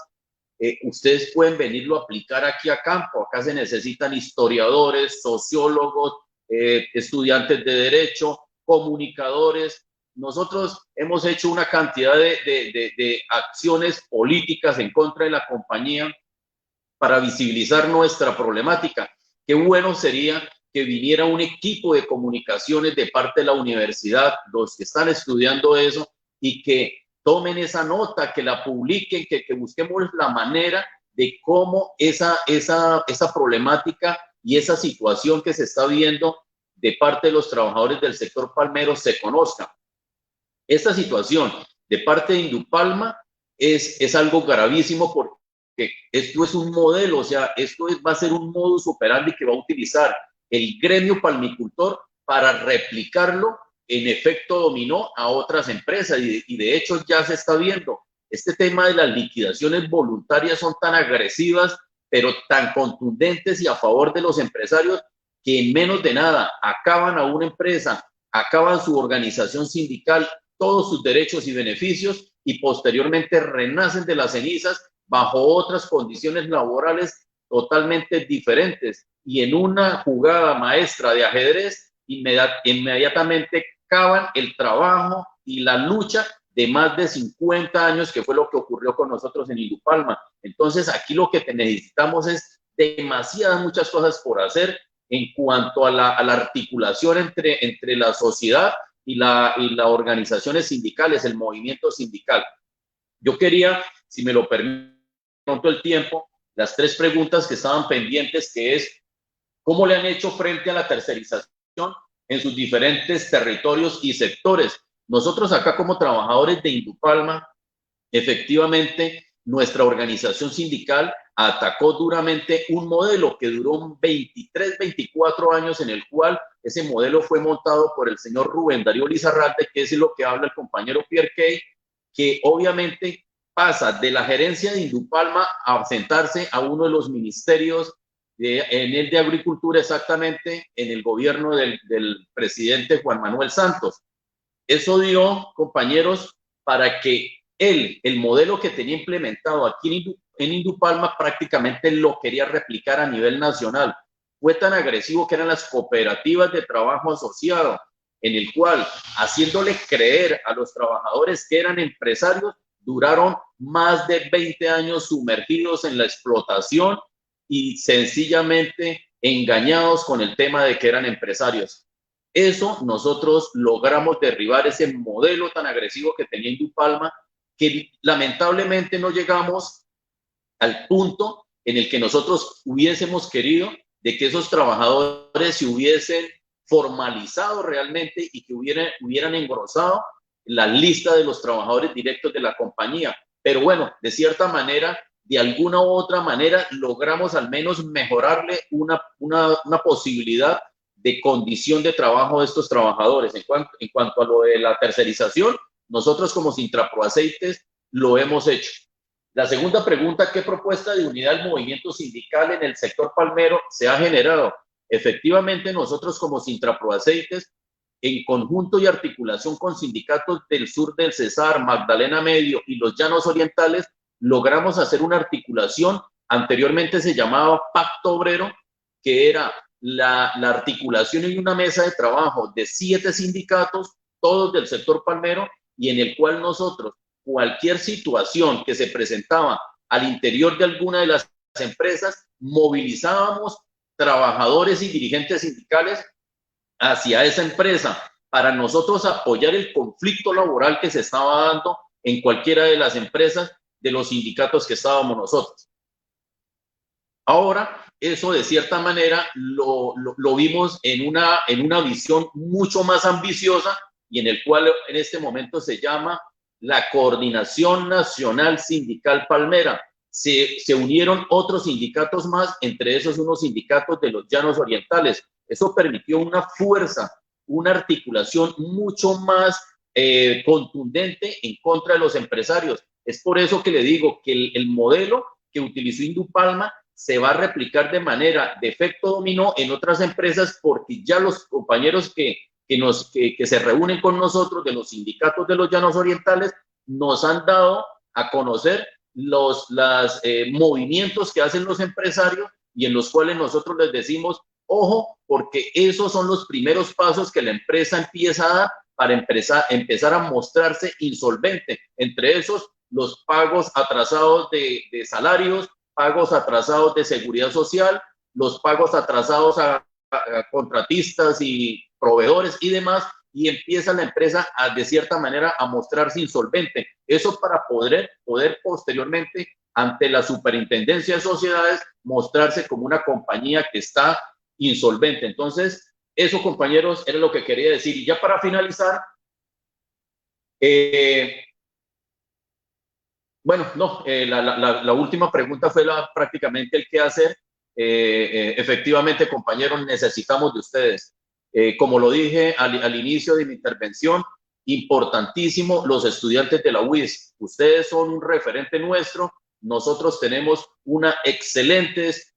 ustedes pueden venirlo a aplicar aquí a campo. Acá se necesitan historiadores, sociólogos, estudiantes de derecho, comunicadores. Nosotros hemos hecho una cantidad de acciones políticas en contra de la compañía para visibilizar nuestra problemática. Qué bueno sería que viniera un equipo de comunicaciones de parte de la universidad, los que están estudiando eso, y que tomen esa nota, que la publiquen, que busquemos la manera de cómo esa problemática y esa situación que se está viendo de parte de los trabajadores del sector palmero se conozca. Esta situación de parte de Indupalma es algo gravísimo porque esto es un modelo, o sea, va a ser un modus operandi que va a utilizar el gremio palmicultor para replicarlo en efecto dominó a otras empresas y de hecho ya se está viendo. Este tema de las liquidaciones voluntarias son tan agresivas, pero tan contundentes y a favor de los empresarios que en menos de nada acaban a una empresa, acaban su organización sindical, todos sus derechos y beneficios y posteriormente renacen de las cenizas bajo otras condiciones laborales totalmente diferentes y en una jugada maestra de ajedrez inmediatamente acaban el trabajo y la lucha de más de 50 años, que fue lo que ocurrió con nosotros en Indupalma. Entonces aquí lo que necesitamos es demasiadas, muchas cosas por hacer en cuanto a la articulación entre la sociedad y las organizaciones sindicales, el movimiento sindical. Yo quería, si me lo permite, pronto el tiempo, las 3 preguntas que estaban pendientes, que es, ¿cómo le han hecho frente a la tercerización en sus diferentes territorios y sectores? Nosotros acá como trabajadores de Indupalma, efectivamente, nuestra organización sindical atacó duramente un modelo que duró 23, 24 años, en el cual ese modelo fue montado por el señor Rubén Darío Lizarralde, que es lo que habla el compañero Pierre Key, que obviamente pasa de la gerencia de Indupalma a sentarse a uno de los ministerios, en el de Agricultura, exactamente en el gobierno del presidente Juan Manuel Santos. Eso dio, compañeros, para que el modelo que tenía implementado aquí en Indupalma prácticamente lo quería replicar a nivel nacional. Fue tan agresivo que eran las cooperativas de trabajo asociado, en el cual, haciéndole creer a los trabajadores que eran empresarios, duraron más de 20 años sumergidos en la explotación y sencillamente engañados con el tema de que eran empresarios. Eso nosotros logramos derribar, ese modelo tan agresivo que tenía Indupalma, que lamentablemente no llegamos al punto en el que nosotros hubiésemos querido, de que esos trabajadores se hubiesen formalizado realmente y que hubieran engrosado la lista de los trabajadores directos de la compañía. Pero bueno, de cierta manera, de alguna u otra manera, logramos al menos mejorarle una posibilidad de condición de trabajo de estos trabajadores. En cuanto a lo de la tercerización, nosotros como Sintraproaceites lo hemos hecho. La segunda pregunta, ¿qué propuesta de unidad del movimiento sindical en el sector palmero se ha generado? Efectivamente, nosotros como Sintraproaceites, en conjunto y articulación con sindicatos del sur del Cesar, Magdalena Medio y los Llanos Orientales, logramos hacer una articulación. Anteriormente se llamaba Pacto Obrero, que era la articulación en una mesa de trabajo de 7 sindicatos, todos del sector palmero, y en el cual nosotros, cualquier situación que se presentaba al interior de alguna de las empresas, movilizábamos trabajadores y dirigentes sindicales hacia esa empresa para nosotros apoyar el conflicto laboral que se estaba dando en cualquiera de las empresas de los sindicatos que estábamos nosotros. Ahora, eso de cierta manera lo vimos en una visión mucho más ambiciosa, y en el cual en este momento se llama la Coordinación Nacional Sindical Palmera. Se unieron otros sindicatos más, entre esos unos sindicatos de los Llanos Orientales. Eso permitió una fuerza, una articulación mucho más contundente en contra de los empresarios. Es por eso que le digo que el modelo que utilizó Indupalma se va a replicar de manera de efecto dominó en otras empresas, porque ya los compañeros que se reúnen con nosotros de los sindicatos de los Llanos Orientales nos han dado a conocer los movimientos que hacen los empresarios, y en los cuales nosotros les decimos, ojo, porque esos son los primeros pasos que la empresa empieza a dar para empezar a mostrarse insolvente. Entre esos, los pagos atrasados de salarios, pagos atrasados de seguridad social, los pagos atrasados a contratistas y proveedores y demás, y empieza la empresa de cierta manera a mostrarse insolvente. Eso para poder posteriormente, ante la Superintendencia de Sociedades, mostrarse como una compañía que está insolvente. Entonces, eso, compañeros, era lo que quería decir. Y ya para finalizar, la última pregunta fue prácticamente el qué hacer. Efectivamente, compañeros, necesitamos de ustedes. Como lo dije al inicio de mi intervención, importantísimo los estudiantes de la UIS. Ustedes son un referente nuestro. Nosotros tenemos una excelentes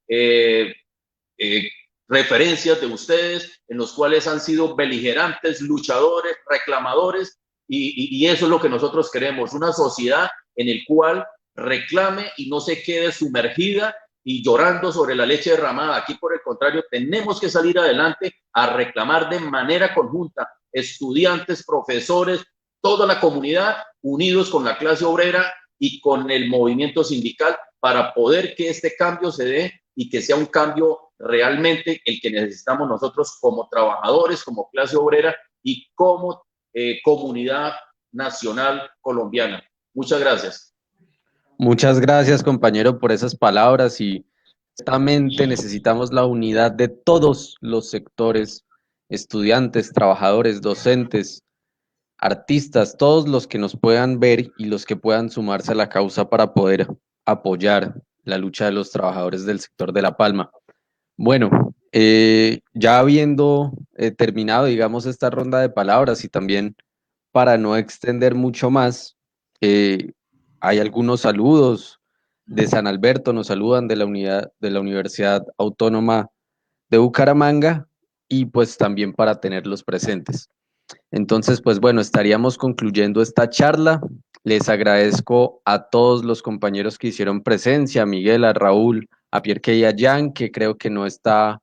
referencias de ustedes, en los cuales han sido beligerantes, luchadores, reclamadores, y eso es lo que nosotros queremos, una sociedad en el cual reclame y no se quede sumergida y llorando sobre la leche derramada. Aquí, por el contrario, tenemos que salir adelante a reclamar de manera conjunta, estudiantes, profesores, toda la comunidad, unidos con la clase obrera y con el movimiento sindical, para poder que este cambio se dé y que sea un cambio realmente el que necesitamos nosotros como trabajadores, como clase obrera y como comunidad nacional colombiana. Muchas gracias. Muchas gracias, compañero, por esas palabras y justamente necesitamos la unidad de todos los sectores, estudiantes, trabajadores, docentes, artistas, todos los que nos puedan ver y los que puedan sumarse a la causa para poder apoyar la lucha de los trabajadores del sector de La Palma. Bueno, ya habiendo terminado, digamos, esta ronda de palabras y también para no extender mucho más, hay algunos saludos de San Alberto, nos saludan de la unidad de la Universidad Autónoma de Bucaramanga y pues también para tenerlos presentes. Entonces, pues bueno, estaríamos concluyendo esta charla. Les agradezco a todos los compañeros que hicieron presencia, a Miguel, a Raúl, a Pierre y a Jan, que creo que no está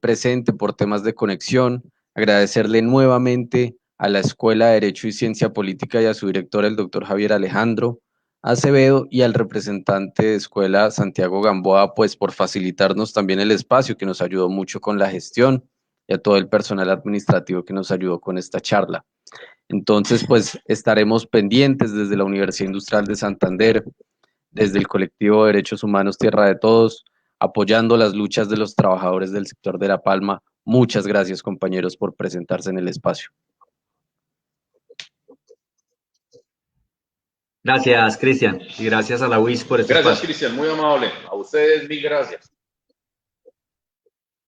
presente por temas de conexión. Agradecerle nuevamente a la Escuela de Derecho y Ciencia Política y a su director, el doctor Javier Alejandro Acevedo, y al representante de Escuela, Santiago Gamboa, pues por facilitarnos también el espacio, que nos ayudó mucho con la gestión, y a todo el personal administrativo que nos ayudó con esta charla. Entonces, pues estaremos pendientes desde la Universidad Industrial de Santander, desde el colectivo de Derechos Humanos Tierra de Todos, apoyando las luchas de los trabajadores del sector de La Palma. Muchas gracias, compañeros, por presentarse en el espacio. Gracias, Cristian, y gracias a la UIS por este Gracias, espacio. Cristian, muy amable. A ustedes, mil gracias.